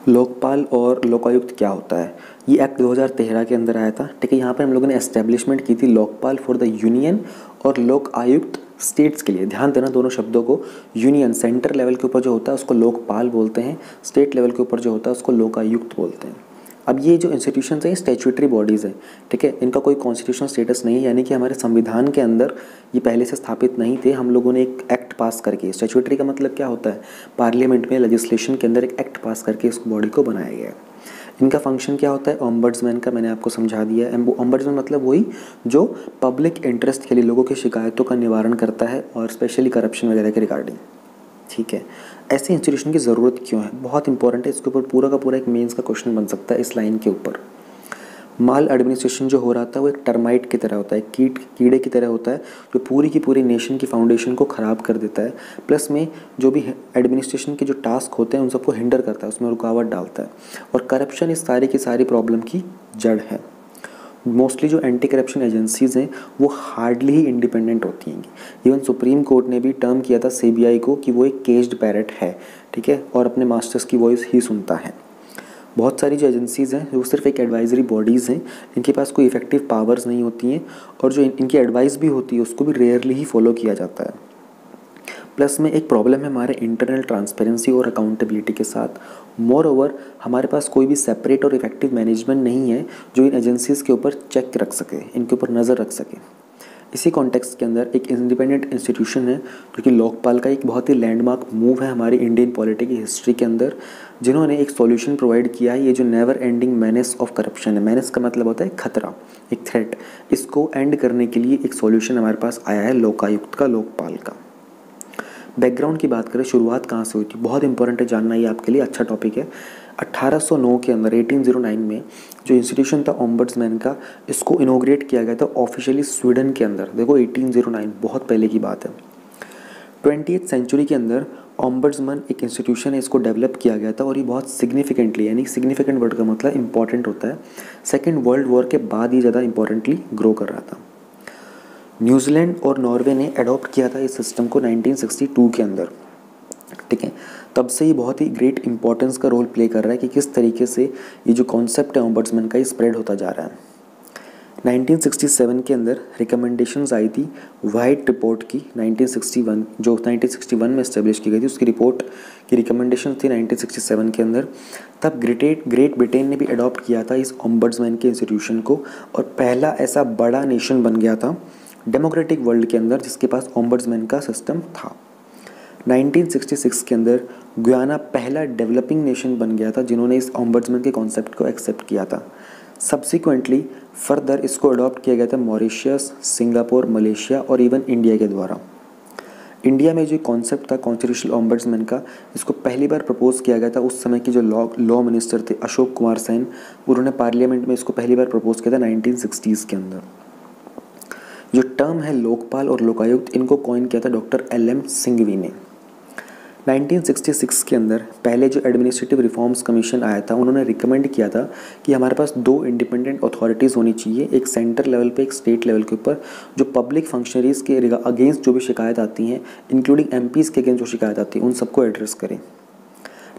लोकपाल और लोकायुक्त क्या होता है? ये एक्ट 2013 के अंदर आया था, ठीक है। यहाँ पर हम लोगों ने एस्टेब्लिशमेंट की थी लोकपाल फॉर द यूनियन और लोकायुक्त स्टेट्स के लिए। ध्यान देना दोनों शब्दों को, यूनियन सेंटर लेवल के ऊपर जो होता है उसको लोकपाल बोलते हैं, स्टेट लेवल के ऊपर जो होता है उसको लोकायुक्त बोलते हैं। अब ये जो इंस्टीट्यूशंस हैं, स्टैट्यूटरी बॉडीज़ हैं, ठीक है, इनका कोई कॉन्स्टिट्यूशनल स्टेटस नहीं है, यानी कि हमारे संविधान के अंदर ये पहले से स्थापित नहीं थे। हम लोगों ने एक एक्ट पास करके, स्टैट्यूटरी का मतलब क्या होता है? पार्लियामेंट में लेजिस्लेशन के अंदर एक एक्ट पास करके इस बॉडी को बनाया गया है। इनका फंक्शन क्या होता है? ऑम्बड्समैन का मैंने आपको समझा दिया है। ऑम्बड्समैन मतलब वही जो पब्लिक इंटरेस्ट के लिए लोगों की शिकायतों का निवारण करता है, और स्पेशली करप्शन वगैरह के रिगार्डिंग, ठीक है। ऐसे इंस्टीट्यूशन की ज़रूरत क्यों है? बहुत इंपॉर्टेंट है, इसके ऊपर पूरा का पूरा एक मेंस का क्वेश्चन बन सकता है इस लाइन के ऊपर। माल एडमिनिस्ट्रेशन जो हो रहा था वो एक टर्माइट की तरह होता है, कीड़े की तरह होता है, जो पूरी की पूरी नेशन की फाउंडेशन को ख़राब कर देता है, प्लस में जो भी एडमिनिस्ट्रेशन के जो टास्क होते हैं उन सबको हिंडर करता है, उसमें रुकावट डालता है। और करप्शन इस सारी की सारी प्रॉब्लम की जड़ है। मोस्टली जो एंटी करप्शन एजेंसीज़ हैं वो हार्डली ही इंडिपेंडेंट होती हैं। इवन सुप्रीम कोर्ट ने भी टर्म किया था सीबीआई को कि वो एक केज्ड पैरट है, ठीक है, और अपने मास्टर्स की वॉइस ही सुनता है। बहुत सारी जो एजेंसीज़ हैं वो सिर्फ एक एडवाइजरी बॉडीज़ हैं, इनके पास कोई इफेक्टिव पावर्स नहीं होती हैं, और जो इनकी एडवाइस भी होती है उसको भी रेयरली ही फॉलो किया जाता है। प्लस में एक प्रॉब्लम है हमारे इंटरनल ट्रांसपेरेंसी और अकाउंटेबिलिटी के साथ। मोर ओवर हमारे पास कोई भी सेपरेट और इफेक्टिव मैनेजमेंट नहीं है जो इन एजेंसीज़ के ऊपर चेक रख सके, इनके ऊपर नज़र रख सके। इसी कॉन्टेक्स्ट के अंदर एक इंडिपेंडेंट इंस्टीट्यूशन है जो कि लोकपाल का एक बहुत ही लैंडमार्क मूव है हमारी इंडियन पॉलिटी की हिस्ट्री के अंदर, जिन्होंने एक सॉल्यूशन प्रोवाइड किया है। ये जो never ending menace of corruption है, मेनेस का मतलब होता है खतरा, एक थ्रेट, इसको एंड करने के लिए एक सॉल्यूशन हमारे पास आया है लोकायुक्त का, लोकपाल का। बैकग्राउंड की बात करें, शुरुआत कहाँ से हुई थी, बहुत इंपॉर्टेंट है जानना, ये आपके लिए अच्छा टॉपिक है। 1809 के अंदर 1809 में जो इंस्टीट्यूशन था ओम्बड्समैन का, इसको इनोग्रेट किया गया था ऑफिशियली स्वीडन के अंदर। देखो 1809 बहुत पहले की बात है। 20th सेंचुरी के अंदर ओम्बड्समैन एक इंस्टीट्यूशन है, इसको डेवलप किया गया था और ये बहुत सिग्निफिकेंटली, यानी सिग्निफिकेंट वर्ड का मतलब इंपॉर्टेंट होता है, सेकेंड वर्ल्ड वॉर के बाद ही ज़्यादा इंपॉर्टेंटली ग्रो कर रहा था। न्यूजीलैंड और नॉर्वे ने अडॉप्ट किया था इस सिस्टम को 1962 के अंदर, ठीक है। तब से ये बहुत ही ग्रेट इंपॉर्टेंस का रोल प्ले कर रहा है कि किस तरीके से ये जो कॉन्सेप्ट है ओम्बड्समैन का, ये स्प्रेड होता जा रहा है। 1967 के अंदर रिकमेंडेशंस आई थी वाइट रिपोर्ट की, 1961 जो 1961 में इस्टेब्लिश की गई थी, उसकी रिपोर्ट की रिकमेंडेशन थी 1967 के अंदर। तब ग्रेट ब्रिटेन ने भी अडॉप्ट किया था इस ओम्बड्समैन के इंस्टीट्यूशन को, और पहला ऐसा बड़ा नेशन बन गया था डेमोक्रेटिक वर्ल्ड के अंदर जिसके पास ओम्बड्समैन का सिस्टम था। 1966 के अंदर गुयाना पहला डेवलपिंग नेशन बन गया था जिन्होंने इस ओम्बड्समैन के कॉन्सेप्ट को एक्सेप्ट किया था। सब्सिक्वेंटली फर्दर इसको अडॉप्ट किया गया था मॉरिशस, सिंगापुर, मलेशिया और इवन इंडिया के द्वारा। इंडिया में जो कॉन्सेप्ट था कॉन्स्टिट्यूशनल ओम्बड्समैन का, इसको पहली बार प्रपोज किया गया था उस समय के जो लॉ मिनिस्टर थे अशोक कुमार सेन, उन्होंने पार्लियामेंट में इसको पहली बार प्रपोज किया था 1960s के अंदर। जो टर्म है लोकपाल और लोकायुक्त, इनको कॉइन किया था डॉक्टर LM सिंघवी ने। 1966 के अंदर पहले जो एडमिनिस्ट्रेटिव रिफॉर्म्स कमीशन आया था, उन्होंने रिकमेंड किया था कि हमारे पास 2 इंडिपेंडेंट अथॉरिटीज़ होनी चाहिए, एक सेंटर लेवल पे, एक स्टेट लेवल के ऊपर, जो पब्लिक फंक्शनरीज़ के अगेंस्ट जो भी शिकायत आती हैं, इंक्लूडिंग MPs के अगेंस्ट जो शिकायत आती है, उन सबको एड्रेस करें।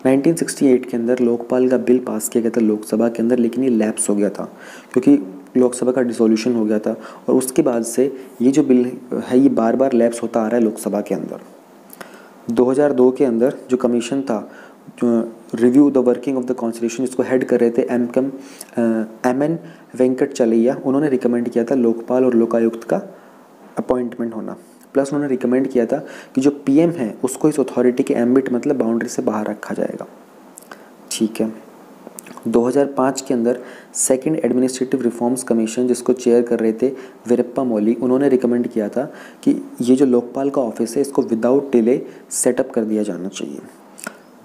1968 के अंदर लोकपाल का बिल पास किया गया था लोकसभा के अंदर, लेकिन ये लैप्स हो गया था क्योंकि लोकसभा का डिसोल्यूशन हो गया था, और उसके बाद से ये जो बिल है ये बार बार लैप्स होता आ रहा है लोकसभा के अंदर। 2002 के अंदर जो कमीशन था review the working of the constitution, जिसको हेड कर रहे थे MN वेंकटचलैया, उन्होंने रिकमेंड किया था लोकपाल और लोकायुक्त का अपॉइंटमेंट होना। प्लस उन्होंने रिकमेंड किया था कि जो PM है उसको इस अथॉरिटी के एम्बिट मतलब बाउंड्री से बाहर रखा जाएगा, ठीक है। 2005 के अंदर सेकंड एडमिनिस्ट्रेटिव रिफॉर्म्स कमीशन, जिसको चेयर कर रहे थे वीरप्पा मोइली, उन्होंने रिकमेंड किया था कि ये जो लोकपाल का ऑफिस है इसको विदाउट डिले सेटअप कर दिया जाना चाहिए।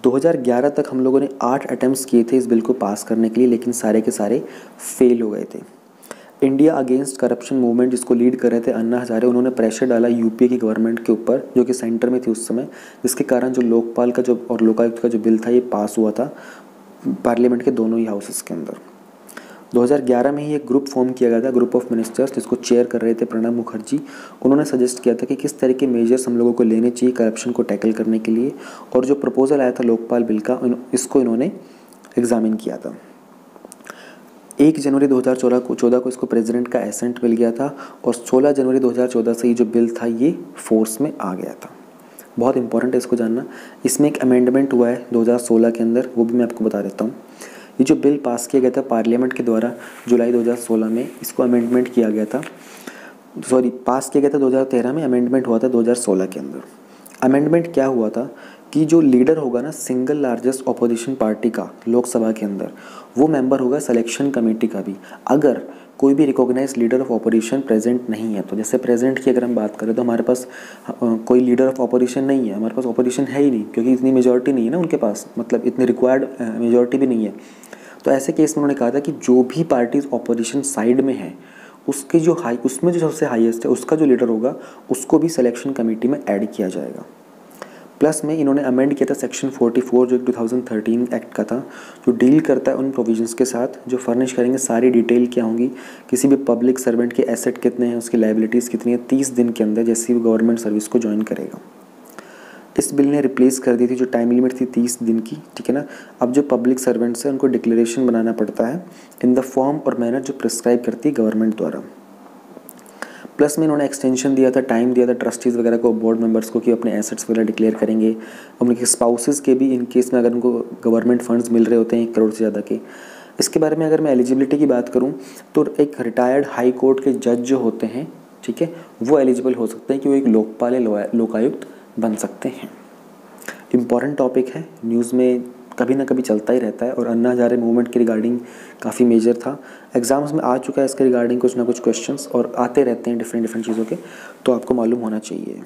2011 तक हम लोगों ने 8 अटेम्प्ट्स किए थे इस बिल को पास करने के लिए, लेकिन सारे के सारे फेल हो गए थे। इंडिया अगेंस्ट करप्शन मूवमेंट, जिसको लीड कर रहे थे अन्ना हजारे, उन्होंने प्रेशर डाला UPA की गवर्नमेंट के ऊपर जो कि सेंटर में थी उस समय, जिसके कारण जो लोकपाल का जो और लोकायुक्त का जो बिल था ये पास हुआ था पार्लियामेंट के दोनों ही हाउसेस के अंदर। 2011 में ही एक ग्रुप फॉर्म किया गया था, ग्रुप ऑफ मिनिस्टर्स, जिसको चेयर कर रहे थे प्रणब मुखर्जी। उन्होंने सजेस्ट किया था कि किस तरह के मेजर्स हम लोगों को लेने चाहिए करप्शन को टैकल करने के लिए, और जो प्रपोजल आया था लोकपाल बिल का, इसको इन्होंने एग्जामिन किया था। 1 जनवरी 2014 को इसको प्रेसिडेंट का एसेंट मिल गया था, और 16 जनवरी 2014 से ये जो बिल था ये फोर्स में आ गया था। बहुत इंपॉर्टेंट है इसको जानना। इसमें एक अमेंडमेंट हुआ है 2016 के अंदर, वो भी मैं आपको बता देता हूँ। ये जो बिल पास किया गया था पार्लियामेंट के द्वारा जुलाई 2016 में, इसको अमेंडमेंट किया गया था, पास किया गया था 2013 में, अमेंडमेंट हुआ था 2016 के अंदर। अमेंडमेंट क्या हुआ था कि जो लीडर होगा ना सिंगल लार्जेस्ट अपोजिशन पार्टी का लोकसभा के अंदर, वो मेंबर होगा सिलेक्शन कमेटी का भी, अगर कोई भी recognise leader of opposition present नहीं है। तो जैसे प्रेजेंट की अगर हम बात करें तो हमारे पास कोई लीडर ऑफ ऑपोजिशन नहीं है, हमारे पास ऑपोजिशन है ही नहीं, क्योंकि इतनी मेजॉरिटी नहीं है ना उनके पास, मतलब इतनी रिक्वायर्ड मेजॉरिटी भी नहीं है। तो ऐसे केस में उन्होंने कहा था कि जो भी पार्टीज ऑपोजिशन साइड में है उसके जो उसमें जो सबसे हाईएस्ट है उसका जो लीडर होगा उसको भी सिलेक्शन कमेटी में ऐड किया जाएगा। प्लस में इन्होंने अमेंड किया था सेक्शन 44 जो 2013 एक्ट का था, जो डील करता है उन प्रोविजंस के साथ जो फर्निश करेंगे सारी डिटेल क्या होंगी, किसी भी पब्लिक सर्वेंट के एसेट कितने हैं, उसकी लाइबिलिटीज़ कितनी है, 30 दिन के अंदर जैसे ही वो गवर्नमेंट सर्विस को ज्वाइन करेगा। इस बिल ने रिप्लेस कर दी थी जो टाइम लिमिट थी 30 दिन की, ठीक है ना। अब जो पब्लिक सर्वेंट्स हैं उनको डिक्लेरेशन बनाना पड़ता है इन द फॉर्म और मैनर जो प्रिस्क्राइब करती है गवर्नमेंट द्वारा। प्लस में इन्होंने एक्सटेंशन दिया था, टाइम दिया था ट्रस्टीज़ वगैरह को, बोर्ड मेंबर्स को, कि अपने एसेट्स वगैरह डिक्लेयर करेंगे, उनके स्पाउसेस के भी इन केस में अगर उनको गवर्नमेंट फंड्स मिल रहे होते हैं 1 करोड़ से ज़्यादा के। इसके बारे में अगर मैं एलिजिबिलिटी की बात करूं तो एक रिटायर्ड हाई कोर्ट के जज जो होते हैं ठीक है, वो एलिजिबल हो सकते हैं कि वो एक लोकपाल या लोकायुक्त बन सकते हैं। इम्पॉर्टेंट टॉपिक है, न्यूज़ में कभी ना कभी चलता ही रहता है और अन्ना हजारे मूवमेंट के रिगार्डिंग काफ़ी मेजर था। एग्जाम्स में आ चुका है इसके रिगार्डिंग कुछ ना कुछ क्वेश्चंस और आते रहते हैं डिफरेंट चीज़ों के, तो आपको मालूम होना चाहिए।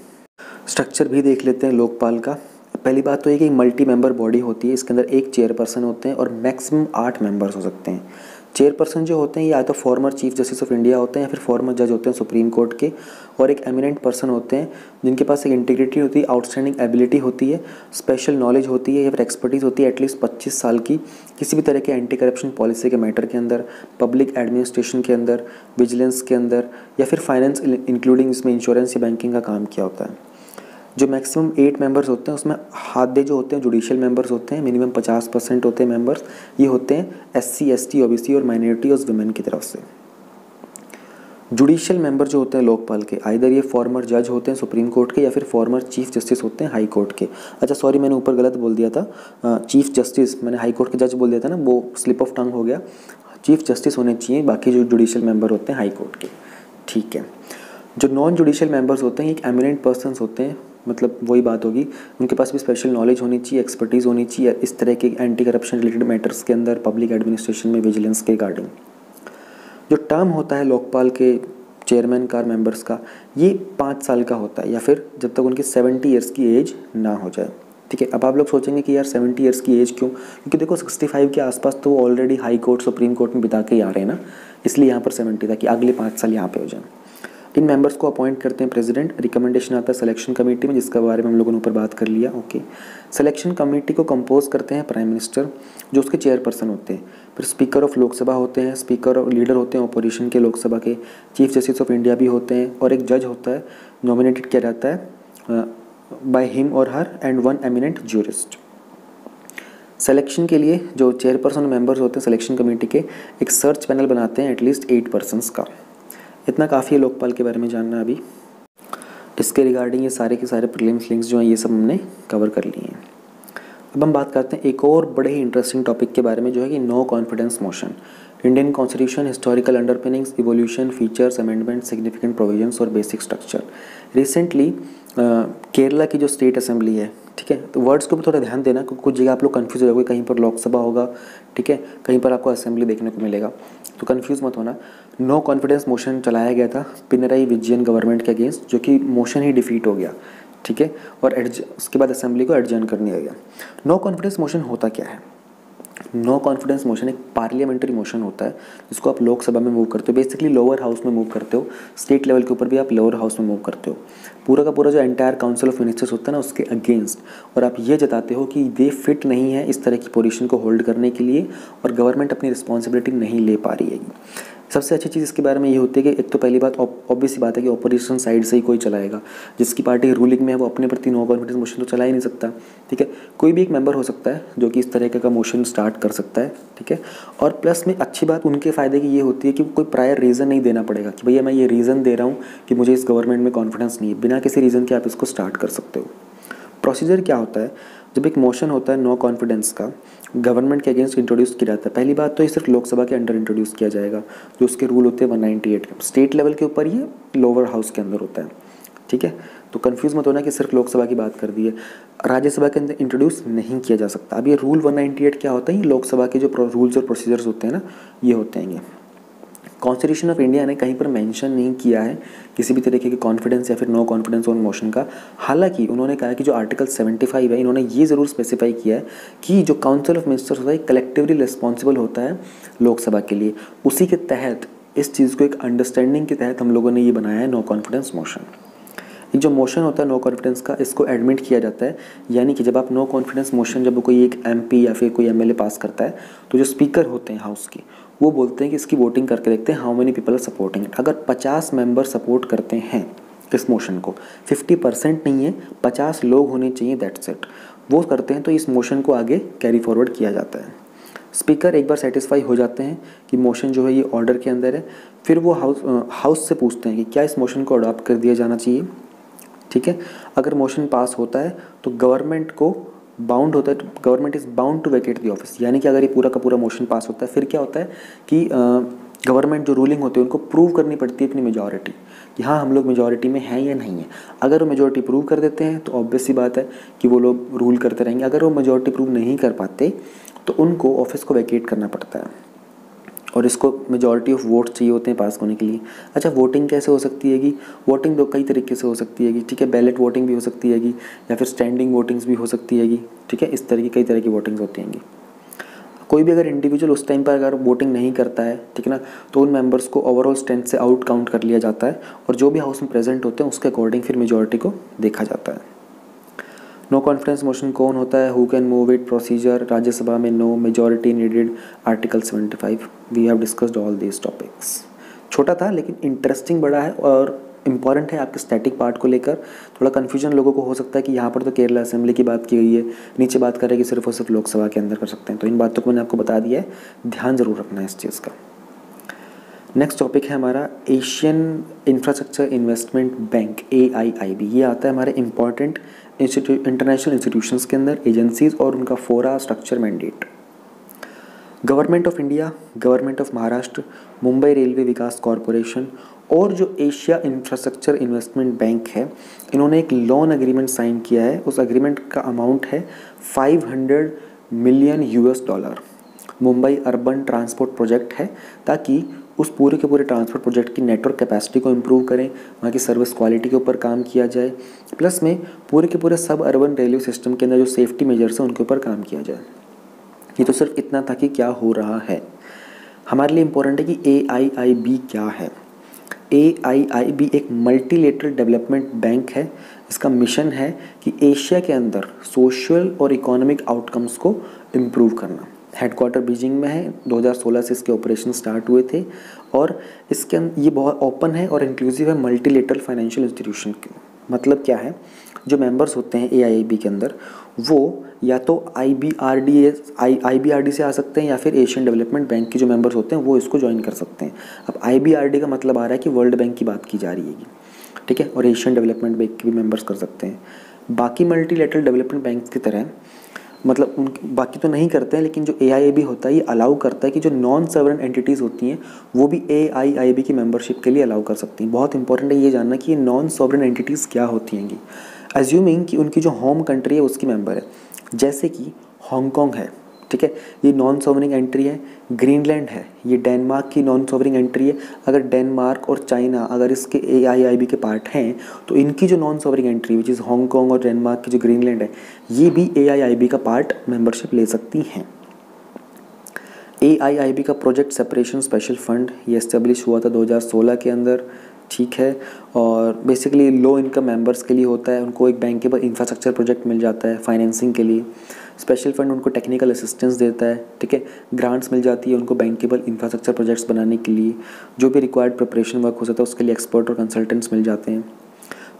स्ट्रक्चर भी देख लेते हैं लोकपाल का। पहली बात तो ये कि मल्टी मेंबर बॉडी होती है, इसके अंदर एक चेयरपर्सन होते हैं और मैक्सिमम 8 मेंबर्स हो सकते हैं। चेयरपर्सन जो होते हैं या तो former chief justice of India होते हैं या फिर फॉर्मर जज होते हैं सुप्रीम कोर्ट के, और एक एमिनेंट पर्सन होते हैं जिनके पास एक इंटीग्रिटी होती है, आउटस्टैंडिंग एबिलिटी होती है, स्पेशल नॉलेज होती है या फिर एक्सपर्टीज़ होती है एटलीस्ट 25 साल की, किसी भी तरह के एंटी करप्शन पॉलिसी के मैटर के अंदर, पब्लिक एडमिनिस्ट्रेशन के अंदर, विजिलेंस के अंदर या फिर फाइनेंस इंक्लूडिंग इसमें इंश्योरेंस या बैंकिंग का काम किया होता है। जो मैक्सिमम 8 मेंबर्स होते हैं उसमें आधे जो होते हैं जुडिशियल मेंबर्स होते हैं, मिनिमम 50% होते हैं मेंबर्स, ये होते हैं SC ST OBC और माइनॉरिटी और वुमेन की तरफ से। जुडिशियल मेंबर जो होते हैं लोकपाल के, आइदर ये फॉर्मर जज होते हैं सुप्रीम कोर्ट के या फिर फॉर्मर चीफ जस्टिस होते हैं हाई कोर्ट के। अच्छा सॉरी, मैंने ऊपर गलत बोल दिया था, चीफ जस्टिस, मैंने हाई कोर्ट के जज बोल दिया था ना, वो स्लिप ऑफ टंग हो गया। चीफ जस्टिस होने चाहिए बाकी जो जुडिशियल मेंबर होते हैं हाई कोर्ट के, ठीक है। जो नॉन जुडिशियल मेंबर्स होते हैं एक एमिनेंट पर्सनस होते हैं, मतलब वही बात होगी, उनके पास भी स्पेशल नॉलेज होनी चाहिए, एक्सपर्टीज़ होनी चाहिए इस तरह के एंटी करप्शन रिलेटेड मैटर्स के अंदर, पब्लिक एडमिनिस्ट्रेशन में, विजिलेंस के रिगार्डिंग। जो टर्म होता है लोकपाल के चेयरमैन का मेंबर्स का, ये 5 साल का होता है या फिर जब तक उनकी 70 ईयर्स की एज ना हो जाए, ठीक है। अब आप लोग सोचेंगे कि यार 70 ईयर्स की एज क्यों, क्योंकि देखो 65 के आसपास तो already high court supreme court में बिता के ही आ रहे हैं ना, इसलिए यहाँ पर 70 था कि अगले 5 साल यहाँ पे हो जाए। इन मेंबर्स को अपॉइंट करते हैं प्रेसिडेंट, रिकमेंडेशन आता है सिलेक्शन कमेटी में, जिसके बारे में हम लोगों ने ऊपर बात कर लिया, ओके। सिलेक्शन कमेटी को कंपोज करते हैं प्राइम मिनिस्टर जो उसके चेयरपर्सन होते हैं, फिर स्पीकर ऑफ लोकसभा होते हैं, स्पीकर और लीडर होते हैं अपोजिशन के लोकसभा के, चीफ जस्टिस ऑफ इंडिया भी होते हैं और एक जज होता है, नॉमिनेटेड किया जाता है बाय हिम और her and one eminent jurist. Selection के लिए जो चेयरपर्सन मेंबर्स होते हैं सिलेक्शन कमेटी के, एक सर्च पैनल बनाते हैं एटलीस्ट 8 पर्सनस का। इतना काफ़ी है लोकपाल के बारे में जानना। अभी इसके रिगार्डिंग ये सारे के सारे प्रीलिम्स लिंक्स जो हैं ये सब हमने कवर कर लिए हैं। अब हम बात करते हैं एक और बड़े ही इंटरेस्टिंग टॉपिक के बारे में, जो है कि no confidence motion, Indian constitution, historical underpinnings, evolution, features, amendment, significant provisions और बेसिक स्ट्रक्चर। रिसेंटली केरला की जो स्टेट असेंबली है, ठीक है, तो वर्ड्स को भी थोड़ा ध्यान देना क्योंकि कुछ जगह आप लोग कंफ्यूज हो जाओगे, कहीं पर लोकसभा होगा, ठीक है, कहीं पर आपको असेंबली देखने को मिलेगा, तो कंफ्यूज मत होना। नो कॉन्फिडेंस मोशन चलाया गया था पिनराई विजयन गवर्नमेंट के अगेंस्ट, जो कि मोशन ही डिफीट हो गया, ठीक है, और उसके बाद असेंबली को एडजर्न कर दिया गया। नो कॉन्फिडेंस मोशन होता क्या है? नो कॉन्फिडेंस मोशन एक पार्लियामेंट्री मोशन होता है जिसको आप लोकसभा में मूव करते हो, बेसिकली लोअर हाउस में मूव करते हो, स्टेट लेवल के ऊपर भी आप लोअर हाउस में मूव करते हो, पूरा का पूरा जो एंटायर काउंसिल ऑफ मिनिस्टर्स होता है ना उसके अगेंस्ट, और आप ये जताते हो कि वे फिट नहीं है इस तरह की पोजीशन को होल्ड करने के लिए और गवर्नमेंट अपनी रिस्पॉन्सिबिलिटी नहीं ले पा रही है। सबसे अच्छी चीज़ इसके बारे में ये होती है कि एक तो पहली बात ऑब्वियस सी बात है कि ऑपोजिशन साइड से ही कोई चलाएगा, जिसकी पार्टी रूलिंग में है वो अपने प्रति नो कॉन्फिडेंस मोशन तो चला ही नहीं सकता, ठीक है। कोई भी एक मेंबर हो सकता है जो कि इस तरह का मोशन स्टार्ट कर सकता है, ठीक है। और प्लस में अच्छी बात उनके फ़ायदे की ये होती है कि कोई प्रायर रीज़न नहीं देना पड़ेगा कि भैया मैं ये रीज़न दे रहा हूँ कि मुझे इस गवर्नमेंट में कॉन्फिडेंस नहीं है, बिना किसी रीज़न के आप इसको स्टार्ट कर सकते हो। प्रोसीजर क्या होता है जब एक मोशन होता है नो कॉन्फिडेंस का गवर्नमेंट के अगेंस्ट इंट्रोड्यूस किया जाता है? पहली बात तो ये सिर्फ लोकसभा के अंडर इंट्रोड्यूस किया जाएगा, जो उसके रूल होते हैं 198 के, स्टेट लेवल के ऊपर ये लोअर हाउस के अंदर होता है, ठीक है। तो कंफ्यूज मत होना कि सिर्फ लोकसभा की बात कर दी है, राज्यसभा के अंदर इंट्रोड्यूस नहीं किया जा सकता। अब ये रूल 198 क्या होता है? ये लोकसभा के जो रूल्स और प्रोसीजर्स होते हैं ना ये होते हैं। ये कॉन्स्टिट्यूशन ऑफ इंडिया ने कहीं पर मेंशन नहीं किया है किसी भी तरीके के कॉन्फिडेंस या फिर नो कॉन्फिडेंस ऑन मोशन का। हालांकि उन्होंने कहा कि जो आर्टिकल 75 है इन्होंने ये ज़रूर स्पेसिफाई किया है कि जो काउंसिल ऑफ मिनिस्टर्स होता है कलेक्टिवली रिस्पॉन्सिबल होता है लोकसभा के लिए। उसी के तहत इस चीज़ को एक अंडरस्टैंडिंग के तहत हम लोगों ने ये बनाया है नो कॉन्फिडेंस मोशन। एक जो मोशन होता है नो कॉन्फिडेंस का, इसको एडमिट किया जाता है, यानी कि जब आप नो कॉन्फिडेंस मोशन जब कोई एक MP या फिर कोई MLA पास करता है तो जो स्पीकर होते हैं हाउस के वो बोलते हैं कि इसकी वोटिंग करके देखते हैं how many people are supporting it. अगर 50 मेंबर सपोर्ट करते हैं इस मोशन को, 50% नहीं है 50 लोग होने चाहिए, दैट्स इट, वो करते हैं तो इस मोशन को आगे कैरी फॉरवर्ड किया जाता है। स्पीकर एक बार सेटिस्फाई हो जाते हैं कि मोशन जो है ये ऑर्डर के अंदर है, फिर वो हाउस से पूछते हैं कि क्या इस मोशन को अडॉप्ट कर दिया जाना चाहिए, ठीक है। अगर मोशन पास होता है तो गवर्नमेंट को बाउंड होता है, government is bound to vacate the office, यानी कि अगर ये पूरा का पूरा मोशन पास होता है फिर क्या होता है कि गवर्नमेंट जो रूलिंग होती है उनको प्रूव करनी पड़ती है अपनी मेजॉरिटी कि हाँ हम लोग मेजॉरिटी में हैं या नहीं है। अगर वो मेजॉरिटी प्रूव कर देते हैं तो ऑब्वियस सी बात है कि वो लोग रूल करते रहेंगे। अगर वो मेजॉरिटी प्रूव नहीं कर पाते तो उनको ऑफिस को वैकेट करना पड़ता है और इसको मेजॉरिटी ऑफ वोट चाहिए होते हैं पास होने के लिए। अच्छा, वोटिंग कैसे हो सकती है? वोटिंग तो कई तरीके से हो सकती है, ठीक है। बैलेट वोटिंग भी हो सकती है या फिर स्टैंडिंग वोटिंग्स भी हो सकती है, ठीक है। इस तरह की कई तरह की वोटिंग्स होती हैं। कोई भी अगर इंडिविजुअल उस टाइम पर अगर वोटिंग नहीं करता है, ठीक है ना, तो उन मेंबर्स को ओवरऑल स्ट्रेंथ से आउट काउंट कर लिया जाता है और जो भी हाउस में प्रेजेंट होते हैं उसके अकॉर्डिंग फिर मेजॉरिटी को देखा जाता है। नो कॉन्फिडेंस मोशन कौन होता है? Who can move it? Procedure, Rajya Sabha में no, majority needed, article 75। We have discussed all these topics. छोटा था लेकिन इंटरेस्टिंग बड़ा है और इंपॉर्टेंट है आपके स्टैटिक पार्ट को लेकर। थोड़ा कन्फ्यूजन लोगों को हो सकता है कि यहाँ पर तो केरला असेंबली की बात की गई है, नीचे बात करें कि सिर्फ और सिर्फ लोकसभा के अंदर कर सकते हैं। तो इन बातों को मैंने आपको बता दिया है, ध्यान जरूर रखना है इस चीज़ का। नेक्स्ट टॉपिक है हमारा Asian infrastructure investment bank, AIIB। ये आता है हमारे इंपॉर्टेंट इंटरनेशनल इंस्टीट्यूशंस के अंदर, एजेंसीज और उनका फोरा, structure, mandate. Government of India, government of Maharashtra, Mumbai railway Vikas corporation और जो एशिया इंफ्रास्ट्रक्चर इन्वेस्टमेंट बैंक है, इन्होंने एक लोन एग्रीमेंट साइन किया है। उस एग्रीमेंट का अमाउंट है $500 million. Mumbai urban transport project है, ताकि उस पूरे के पूरे ट्रांसपोर्ट प्रोजेक्ट की नेटवर्क कैपेसिटी को इम्प्रूव करें, वहाँ की सर्विस क्वालिटी के ऊपर काम किया जाए, प्लस में पूरे के पूरे सब अर्बन रेलवे सिस्टम के अंदर जो सेफ्टी मेजर्स हैं उनके ऊपर काम किया जाए। ये तो सिर्फ इतना था कि क्या हो रहा है। हमारे लिए इम्पोर्टेंट है कि AIIB क्या है। AIIB एक मल्टीलेटरल डेवलपमेंट बैंक है। इसका मिशन है कि एशिया के अंदर सोशल और इकोनॉमिक आउटकम्स को इम्प्रूव करना। हेडक्वार्टर बीजिंग में है, 2016 से इसके ऑपरेशन स्टार्ट हुए थे और इसके ये बहुत ओपन है और इंक्लूसिव है मल्टीलेटरल फाइनेंशियल इंस्टीट्यूशन के। मतलब क्या है, जो मेंबर्स होते हैं AIIB के अंदर वो या तो IBRD से आ सकते हैं या फिर एशियन डेवलपमेंट बैंक के जो मेंबर्स होते हैं वो इसको ज्वाइन कर सकते हैं। अब IBRD का मतलब आ रहा है कि वर्ल्ड बैंक की बात की जा रही है, ठीक है, और एशियन डेवलपमेंट बैंक के भी मेंबर्स कर सकते हैं। बाकी मल्टीलेटरल डेवलपमेंट बैंक की तरह मतलब उनके बाकी तो नहीं करते हैं, लेकिन जो AIIB होता है ये अलाउ करता है कि जो नॉन सॉवरेन एंटिटीज़ होती हैं वो भी AIIB की मेंबरशिप के लिए अलाउ कर सकती हैं। बहुत इंपॉर्टेंट है ये जानना कि ये नॉन सॉवरेन एंटिटीज़ क्या होती हैं। एज्यूमिंग कि उनकी जो होम कंट्री है उसकी मेंबर है, जैसे कि हांगकांग है, ठीक है, ये नॉन सॉवरिंग एंट्री है। ग्रीनलैंड है, ये डेनमार्क की नॉन सॉवरिंग एंट्री है। अगर डेनमार्क और चाइना अगर इसके AIIB के पार्ट हैं तो इनकी जो non sovereign entry which is Hong Kong और डेनमार्क की जो ग्रीनलैंड है ये भी AIIB का पार्ट मेंबरशिप ले सकती हैं। AIIB का प्रोजेक्ट सेपरेशन स्पेशल फंड ये एस्टेब्लिश हुआ था 2016 के अंदर, ठीक है, और बेसिकली लो इनकम मेंबर्स के लिए होता है। उनको एक बैंकेबल इंफ्रास्ट्रक्चर प्रोजेक्ट मिल जाता है फाइनेंसिंग के लिए। स्पेशल फंड उनको टेक्निकल असिस्टेंस देता है, ठीक है, ग्रांट्स मिल जाती है उनको बैंकेबल इंफ्रास्ट्रक्चर प्रोजेक्ट्स बनाने के लिए। जो भी रिक्वायर्ड प्रिपरेशन वर्क हो जाता है उसके लिए एक्सपर्ट और कंसल्टेंट्स मिल जाते हैं।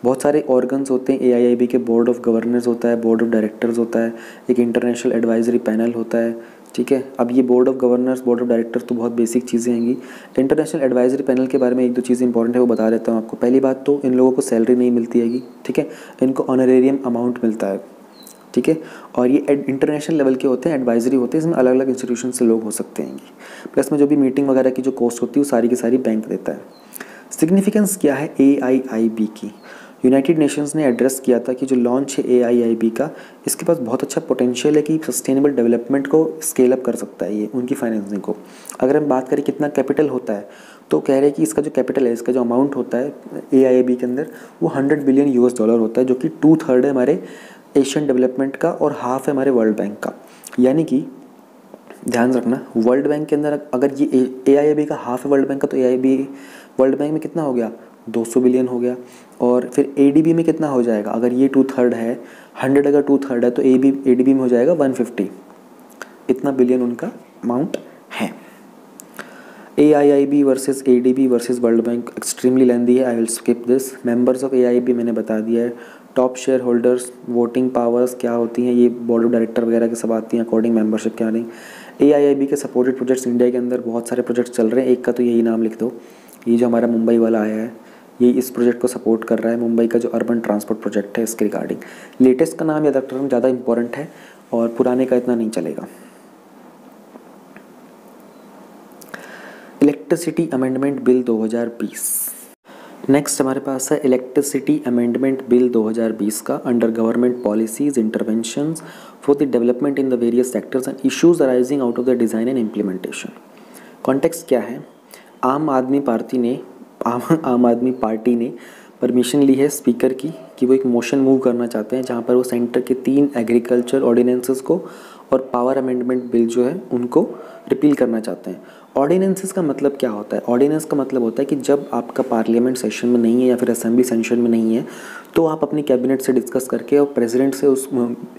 बहुत सारे ऑर्गन्स होते हैं AIIB के, बोर्ड ऑफ गवर्नर्स होता है, बोर्ड ऑफ डायरेक्टर्स होता है, एक इंटरनेशनल एडवाइजरी पैनल होता है, ठीक है। अब ये board of governors, board of directors तो बहुत बेसिक चीज़ें हैं। इंटरनेशनल एडवाइजरी पैनल के बारे में एक दो चीज़ें इंपॉर्टेंट है वो बता देता हूँ आपको। पहली बात तो इन लोगों को सैलरी नहीं मिलती हैगी, ठीक है, इनको ऑनरेरियम अमाउंट मिलता है, ठीक है, और ये इंटरनेशनल लेवल के होते हैं, एडवाइजरी होते हैं, इसमें अलग अलग इंस्टीट्यूशन से लोग हो सकते हैं। प्लस में जो भी मीटिंग वगैरह की जो कॉस्ट होती है वो सारी की सारी बैंक देता है। सिग्निफिकेंस क्या है AIIB की? यूनाइटेड नेशंस ने एड्रेस किया था कि जो लॉन्च है AIIB का, इसके पास बहुत अच्छा पोटेंशियल है कि सस्टेनेबल डेवलपमेंट को स्केल अप कर सकता है ये उनकी फाइनेंसिंग को। अगर हम बात करें कितना कैपिटल होता है तो कह रहे हैं कि इसका जो कैपिटल है, इसका जो अमाउंट होता है AIIB के अंदर वो $100 बिलियन होता है, जो कि 2/3 है हमारे एशियन डेवलपमेंट का और हाफ है हमारे वर्ल्ड बैंक का। यानी कि ध्यान रखना, वर्ल्ड बैंक के अंदर अगर ये AIIB का हाफ है वर्ल्ड बैंक का, तो AIIB वर्ल्ड बैंक में कितना हो गया? 200 बिलियन हो गया। और फिर ADB में कितना हो जाएगा? अगर ये 2/3 है, 100 अगर 2/3 है तो ADB में हो जाएगा 150। इतना बिलियन उनका अमाउंट है। AIIB versus ADB versus World Bank extremely lengthy है, I will skip this. Members of AIIB मैंने बता दिया है। Top share holders, voting powers क्या होती हैं, ये बोर्ड ऑफ डायरेक्टर वगैरह के सब आती हैं अकॉर्डिंग मेंबरशिप क्या नहीं। AIIB के सपोर्टेड प्रोजेक्ट्स इंडिया के अंदर बहुत सारे प्रोजेक्ट्स चल रहे हैं, एक का तो यही नाम लिख दो, ये जो हमारा मुंबई वाला आया है ये इस प्रोजेक्ट को सपोर्ट कर रहा है। मुंबई का जो अर्बन ट्रांसपोर्ट प्रोजेक्ट है इसके रिगार्डिंग लेटेस्ट का नाम याद रखना ज़्यादा इंपॉर्टेंट है और पुराने का इतना नहीं चलेगा। Electricity amendment bill 2020। नेक्स्ट हमारे पास है इलेक्ट्रिसिटी अमेंडमेंट बिल 2020 का under government policies interventions for the development in the various sectors and issues arising out of the design and implementation. Context क्या है? आम आदमी पार्टी ने परमिशन ली है स्पीकर की कि वो एक मोशन मूव करना चाहते हैं जहाँ पर वो सेंटर के 3 एग्रीकल्चर ऑर्डिनेंसेस को और पावर अमेंडमेंट बिल जो है उनको रिपील करना चाहते हैं। ऑर्डिनेंसेस का मतलब क्या होता है? ऑर्डिनेंस का मतलब होता है कि जब आपका पार्लियामेंट सेशन में नहीं है या फिर असेंबली सेशन में नहीं है तो आप अपनी कैबिनेट से डिस्कस करके और प्रेसिडेंट से उस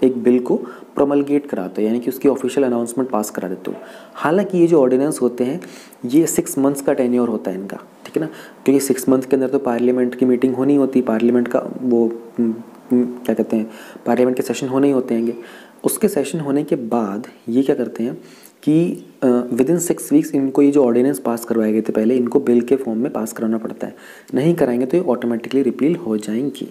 एक बिल को प्रोमलगेट कराते हो, यानी कि उसकी ऑफिशियल अनाउंसमेंट पास करा देते हो। हालांकि ये जो ऑर्डिनेंस होते हैं ये 6 मंथ्स का टेन्योर होता है इनका, ठीक है ना, क्योंकि 6 मंथ के अंदर तो पार्लियामेंट की मीटिंग होनी होती, पार्लियामेंट का वो क्या कहते हैं, पार्लियामेंट के सेशन होने ही होते हैं। उसके सेशन होने के बाद ये क्या करते हैं कि विदिन 6 वीक्स इनको ये जो ऑर्डिनेंस पास करवाए गए थे पहले, इनको बिल के फॉर्म में पास कराना पड़ता है। नहीं कराएंगे तो ये ऑटोमेटिकली रिपील हो जाएंगी।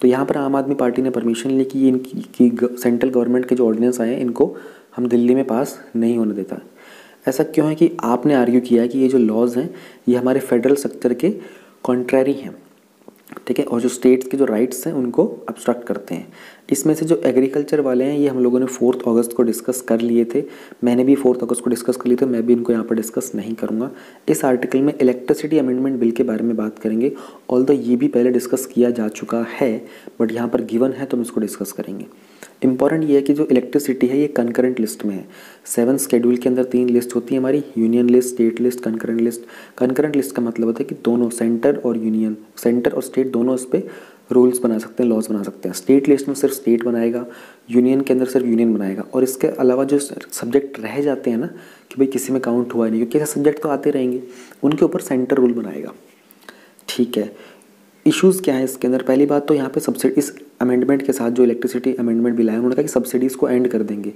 तो यहाँ पर आम आदमी पार्टी ने परमिशन ली कि इनकी सेंट्रल गवर्नमेंट के जो ऑर्डिनेंस आए हैं इनको हम दिल्ली में पास नहीं होने देता। ऐसा क्यों है कि आपने आर्ग्यू किया है कि ये जो लॉज हैं ये हमारे फेडरल स्ट्रक्चर के कॉन्ट्रैरी हैं, ठीक है, और जो स्टेट्स के जो राइट्स हैं उनको ऑब्स्ट्रक्ट करते हैं। इसमें से जो एग्रीकल्चर वाले हैं ये हम लोगों ने 4 अगस्त को डिस्कस कर लिए थे, मैंने भी 4 अगस्त को डिस्कस कर लिए थे, मैं भी इनको यहाँ पर डिस्कस नहीं करूँगा। इस आर्टिकल में इलेक्ट्रिसिटी अमेंडमेंट बिल के बारे में बात करेंगे, ऑल्दो ये भी पहले डिस्कस किया जा चुका है बट यहाँ पर गिवन है तो हम इसको डिस्कस करेंगे। इंपॉर्टेंट ये है कि जो इलेक्ट्रिसिटी है ये कंकरेंट लिस्ट में है। 7 शेड्यूल के अंदर 3 लिस्ट होती है हमारी, union list, state list, concurrent list. Concurrent list का मतलब होता है कि दोनों सेंटर और स्टेट दोनों इस पर रूल्स बना सकते हैं, लॉज बना सकते हैं। स्टेट लिस्ट में सिर्फ स्टेट बनाएगा, यूनियन के अंदर सिर्फ यूनियन बनाएगा, और इसके अलावा जो सब्जेक्ट रह जाते हैं ना कि भाई किसी में काउंट हुआ नहीं, क्योंकि ऐसे सब्जेक्ट तो आते रहेंगे, उनके ऊपर सेंटर रूल बनाएगा, ठीक है। इश्यूज़ क्या है इसके अंदर? पहली बात तो यहाँ पे सब्सिडी, इस अमेंडमेंट के साथ जो इलेक्ट्रिसिटी अमेंडमेंट बिल आया उन्होंने कहा कि सब्सिडीज़ को एंड कर देंगे।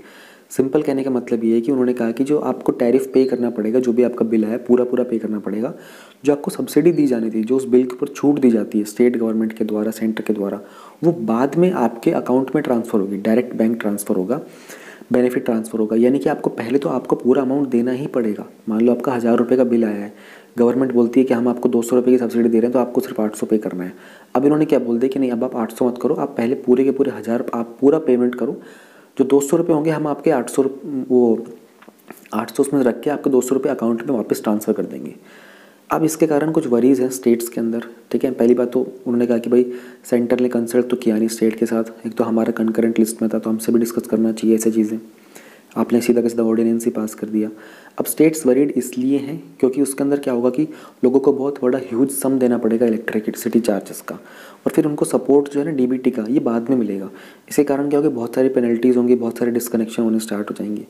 सिंपल कहने का मतलब ये है कि उन्होंने कहा कि जो आपको टैरिफ पे करना पड़ेगा, जो भी आपका बिल आया पूरा पे करना पड़ेगा। जो आपको सब्सिडी दी जानी थी, जो उस बिल के ऊपर छूट दी जाती है स्टेट गवर्नमेंट के द्वारा, सेंटर के द्वारा, वो बाद में आपके अकाउंट में ट्रांसफ़र होगी, डायरेक्ट बैंक ट्रांसफ़र होगा, बेनिफिट ट्रांसफ़र होगा। यानी कि आपको पहले तो आपको पूरा अमाउंट देना ही पड़ेगा। मान लो आपका 1000 रुपये का बिल आया है, गवर्नमेंट बोलती है कि हम आपको 200 रुपये की सब्सिडी दे रहे हैं तो आपको सिर्फ 800 पे करना है। अब इन्होंने क्या बोल दिया कि नहीं, अब आप 800 मत करो, आप पहले पूरे के पूरे 1000 आप पूरा पेमेंट करो। जो 200 रुपये होंगे हम आपके 800 उसमें रख के आपके 200 रुपये अकाउंट में वापस ट्रांसफ़र कर देंगे। अब इसके कारण कुछ वरीज़ हैं स्टेट्स के अंदर, ठीक है। पहली बात तो उन्होंने कहा कि भाई सेंटर ने कंसल्ट तो किया नहीं स्टेट के साथ, एक तो हमारा कंकरेंट लिस्ट में था तो हमसे भी डिस्कस करना चाहिए ऐसी चीज़ें, आपने सीधा का सीधा ऑर्डिनेंस ही पास कर दिया। अब स्टेट्स वरीड इसलिए हैं क्योंकि उसके अंदर क्या होगा कि लोगों को बहुत बड़ा ह्यूज सम देना पड़ेगा इलेक्ट्रिसिटी चार्जेस का, और फिर उनको सपोर्ट जो है ना डीबीटी का, ये बाद में मिलेगा। इसके कारण क्या होगा, बहुत सारी पेनल्टीज़ होंगी, बहुत सारे डिस्कनेक्शन होने स्टार्ट हो जाएंगे,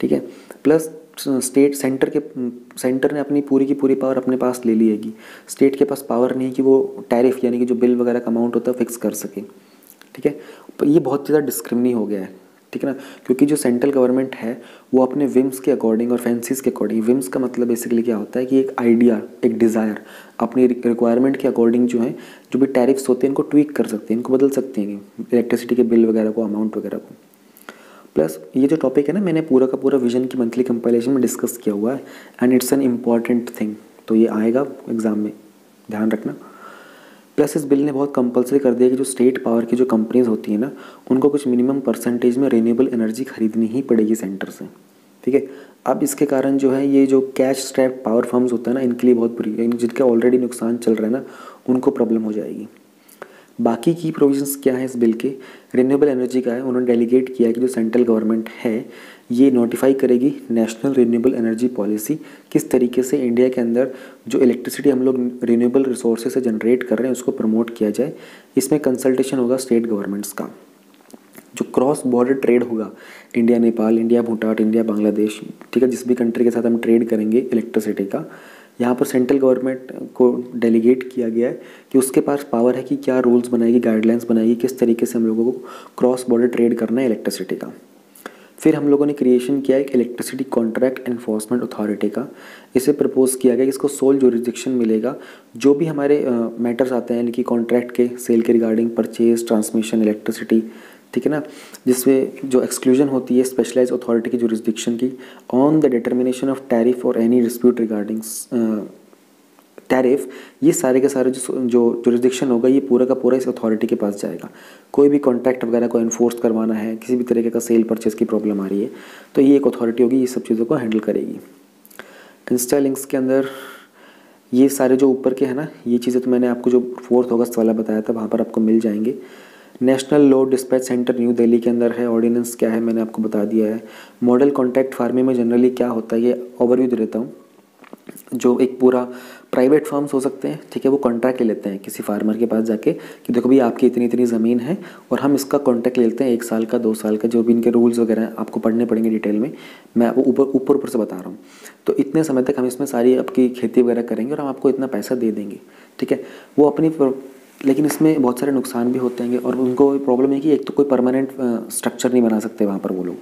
ठीक है। प्लस सेंटर ने अपनी पूरी की पूरी पावर अपने पास ले लिएगी, स्टेट के पास पावर नहीं है कि वो टैरिफ यानी कि जो बिल वगैरह का अमाउंट होता है फिक्स कर सके, ठीक है। ये बहुत ज़्यादा डिस्क्रिमिनेट हो गया है, ठीक है ना, क्योंकि जो सेंट्रल गवर्नमेंट है वो अपने विम्स के अकॉर्डिंग और फैंसीज के अकॉर्डिंग, विम्स का मतलब बेसिकली क्या होता है कि एक आइडिया, एक डिज़ायर, अपनी रिक्वायरमेंट के अकॉर्डिंग जो है जो भी टैरिफ्स होते हैं इनको ट्वीक कर सकते हैं, इनको बदल सकते हैं इलेक्ट्रिसिटी के बिल वगैरह को, अमाउंट वगैरह को। प्लस ये जो टॉपिक है ना, मैंने पूरा का पूरा विजन की मंथली कंपाइलेशन में डिस्कस किया हुआ है and it's an important thing, तो ये आएगा एग्ज़ाम में, ध्यान रखना। प्लस इस बिल ने बहुत कंपलसरी कर दिया कि जो स्टेट पावर की जो कंपनीज होती हैं ना, उनको कुछ मिनिमम परसेंटेज में रिन्यूएबल एनर्जी खरीदनी ही पड़ेगी सेंटर से, ठीक है। अब इसके कारण जो है ये जो कैश स्ट्रैप पावर फर्म्स होता है ना, इनके लिए बहुत बुरी, जिनका ऑलरेडी नुकसान चल रहा है ना, उनको प्रॉब्लम हो जाएगी। बाकी की प्रोविजंस क्या है इस बिल के? रिन्यूएबल एनर्जी का है, उन्होंने डेलीगेट किया है कि जो सेंट्रल गवर्नमेंट है ये नोटिफाई करेगी नेशनल रिन्यूएबल एनर्जी पॉलिसी, किस तरीके से इंडिया के अंदर जो इलेक्ट्रिसिटी हम लोग रिन्यूएबल रिसोर्सेज से जनरेट कर रहे हैं उसको प्रमोट किया जाए। इसमें कंसल्टेशन होगा स्टेट गवर्नमेंट्स का। जो क्रॉस बॉर्डर ट्रेड होगा, India Nepal, India Bhutan, India Bangladesh, ठीक है, जिस भी कंट्री के साथ हम ट्रेड करेंगे इलेक्ट्रिसिटी का, यहाँ पर सेंट्रल गवर्नमेंट को डेलीगेट किया गया है कि उसके पास पावर है कि क्या रूल्स बनाएगी, गाइडलाइंस बनाएगी, किस तरीके से हम लोगों को क्रॉस बॉर्डर ट्रेड करना है इलेक्ट्रिसिटी का। फिर हम लोगों ने क्रिएशन किया एक इलेक्ट्रिसिटी कॉन्ट्रैक्ट एनफोर्समेंट अथॉरिटी का। इसे प्रपोज किया गया कि इसको सोल जुरिडिक्शन मिलेगा, जो भी हमारे मैटर्स आते हैं यानी कि कॉन्ट्रैक्ट के, सेल के रिगार्डिंग, परचेज, ट्रांसमिशन, इलेक्ट्रिसिटी, ठीक है ना, जिसमें जो एक्सक्लूजन होती है स्पेशलाइज अथॉरिटी की जुरिस्डिक्शन की on the determination of tariff और एनी डिस्प्यूट रिगार्डिंग टैरिफ, ये सारे के सारे जो जुरिस्डिक्शन होगा ये पूरा का पूरा इस अथॉरिटी के पास जाएगा। कोई भी कॉन्ट्रैक्ट वगैरह को इन्फोर्स करवाना है, किसी भी तरीके का सेल परचेज की प्रॉब्लम आ रही है तो ये एक अथॉरिटी होगी, ये सब चीज़ों को हैंडल करेगी। इंस्टा लिंक्स के अंदर ये सारे जो ऊपर के हैं ना, ये चीज़ें तो मैंने आपको जो 4 अगस्त वाला बताया था वहाँ पर आपको मिल जाएंगे। National law dispatch centre new Delhi के अंदर है, ऑर्डिनेंस क्या है मैंने आपको बता दिया है। मॉडल कॉन्ट्रैक्ट फार्मिंग में जनरली क्या होता है ये ओवरव्यू दे देता हूँ। जो एक पूरा प्राइवेट फार्म्स हो सकते हैं, ठीक है, वो कॉन्ट्रैक्ट ले लेते हैं किसी फार्मर के पास जाके कि देखो भाई आपकी इतनी इतनी ज़मीन है और हम इसका कॉन्ट्रैक्ट ले लेते हैं 1 साल का 2 साल का, जो भी इनके रूल्स वगैरह हैं आपको पढ़ने पड़ेंगे डिटेल में, मैं आपको ऊपर से बता रहा हूँ। तो इतने समय तक हम इसमें सारी आपकी खेती वगैरह करेंगे और हम आपको इतना पैसा दे देंगे, ठीक है। वो अपनी, लेकिन इसमें बहुत सारे नुकसान भी होते हैं और उनको प्रॉब्लम है कि एक तो कोई परमानेंट स्ट्रक्चर नहीं बना सकते वहाँ पर वो लोग।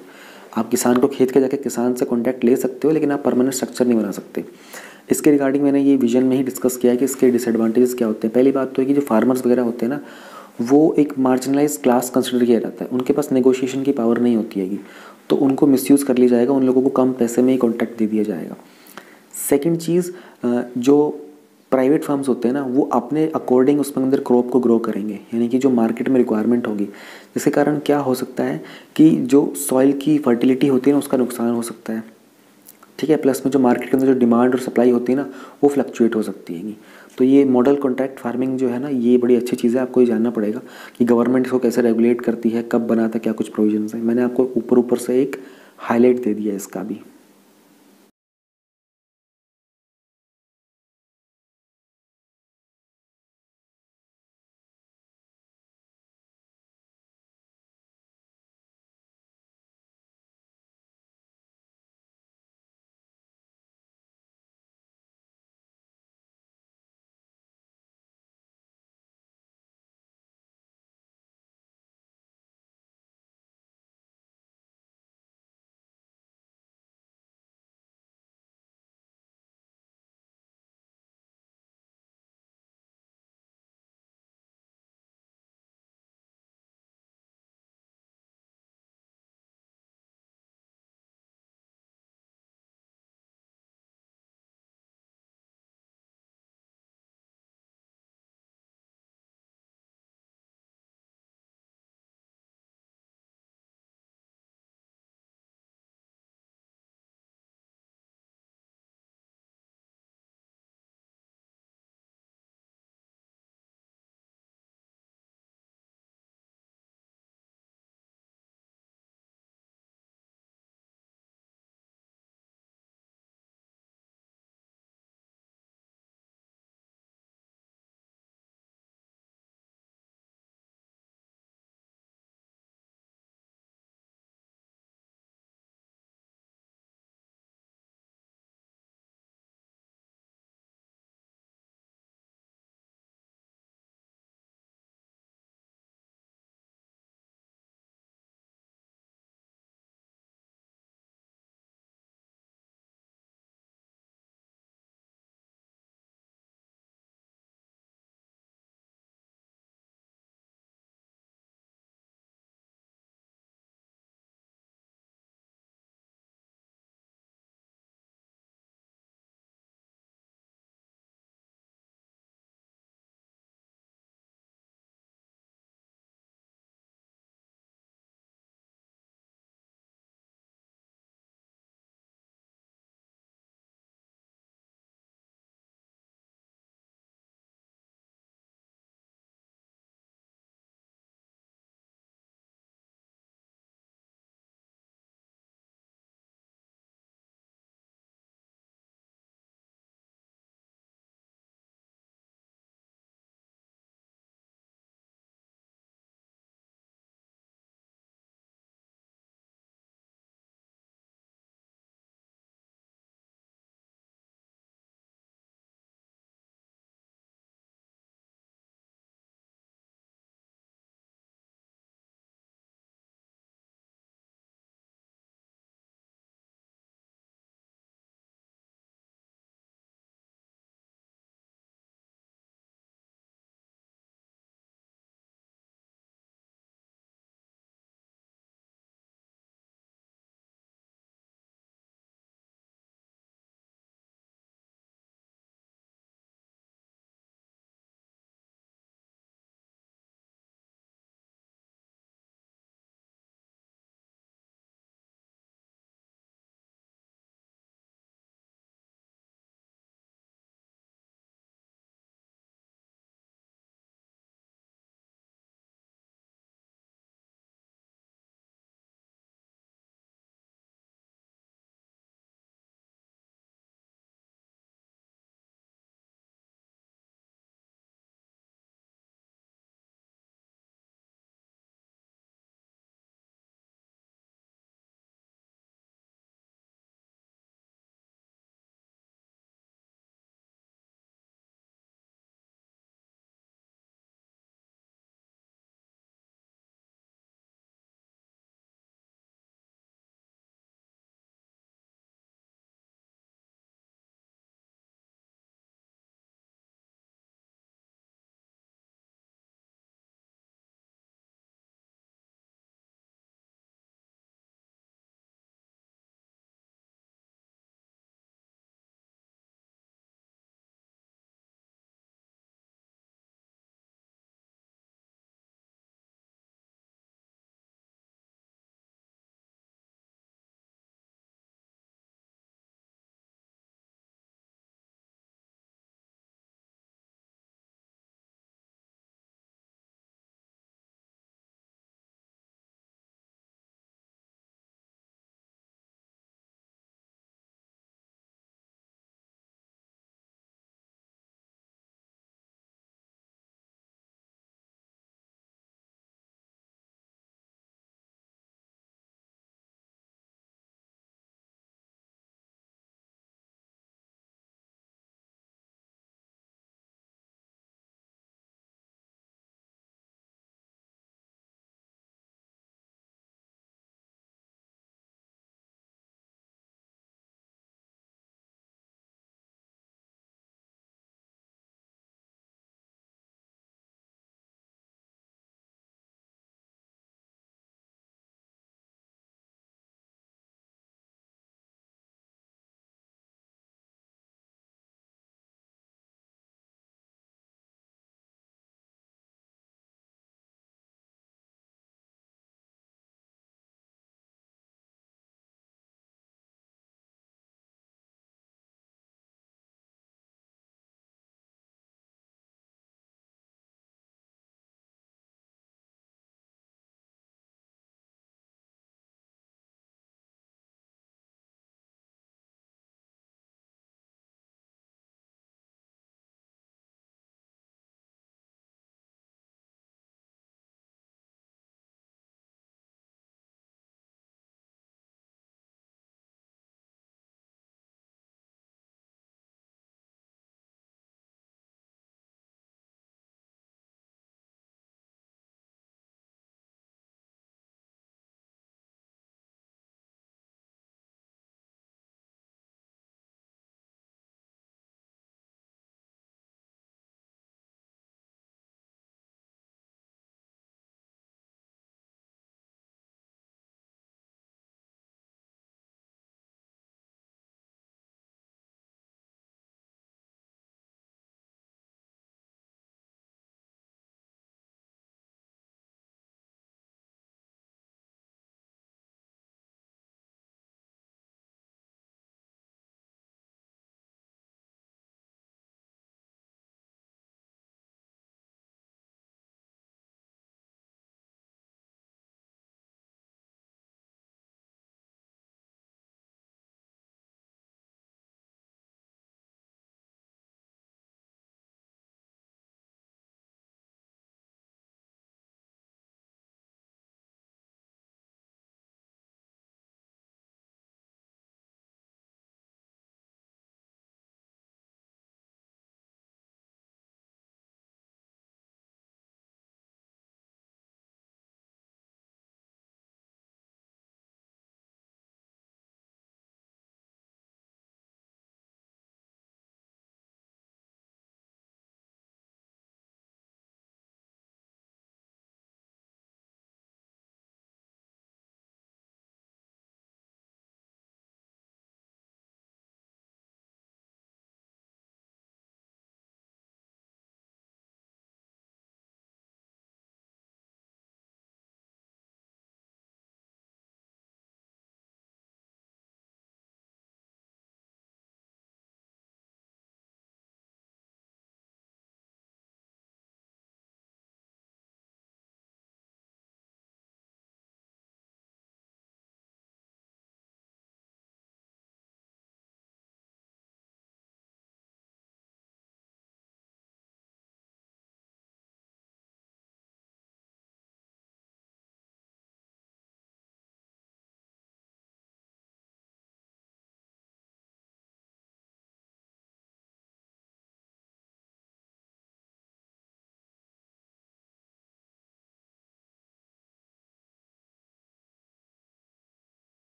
आप किसान को खेत के जाके किसान से कॉन्टैक्ट ले सकते हो लेकिन आप परमानेंट स्ट्रक्चर नहीं बना सकते। इसके रिगार्डिंग मैंने ये विजन में ही डिस्कस किया है कि इसके डिसएडवांटेजेस क्या होते हैं। पहली बात तो है कि जो फार्मर्स वगैरह होते हैं ना, वो एक मार्जिनलाइज क्लास कंसिडर किया जाता है, उनके पास नेगोशिएशन की पावर नहीं होती है, तो उनको मिसयूज़ कर लिया जाएगा, उन लोगों को कम पैसे में ही कॉन्ट्रैक्ट दे दिया जाएगा। सेकेंड चीज़, जो प्राइवेट फार्म्स होते हैं ना वो अपने अकॉर्डिंग उसमें अंदर क्रॉप को ग्रो करेंगे, यानी कि जो मार्केट में रिक्वायरमेंट होगी, जिसके कारण क्या हो सकता है कि जो सॉइल की फर्टिलिटी होती है ना उसका नुकसान हो सकता है, ठीक है। प्लस में जो मार्केट के अंदर जो डिमांड और सप्लाई होती है ना वो फ्लक्चुएट हो सकती है। तो ये मॉडल कॉन्ट्रैक्ट फार्मिंग जो है ना ये बड़ी अच्छी चीज़ है, आपको ये जानना पड़ेगा कि गवर्नमेंट इसको कैसे रेगुलेट करती है, कब बनाता है, क्या कुछ प्रोविजंस है। मैंने आपको ऊपर से एक हाईलाइट दे दिया इसका भी।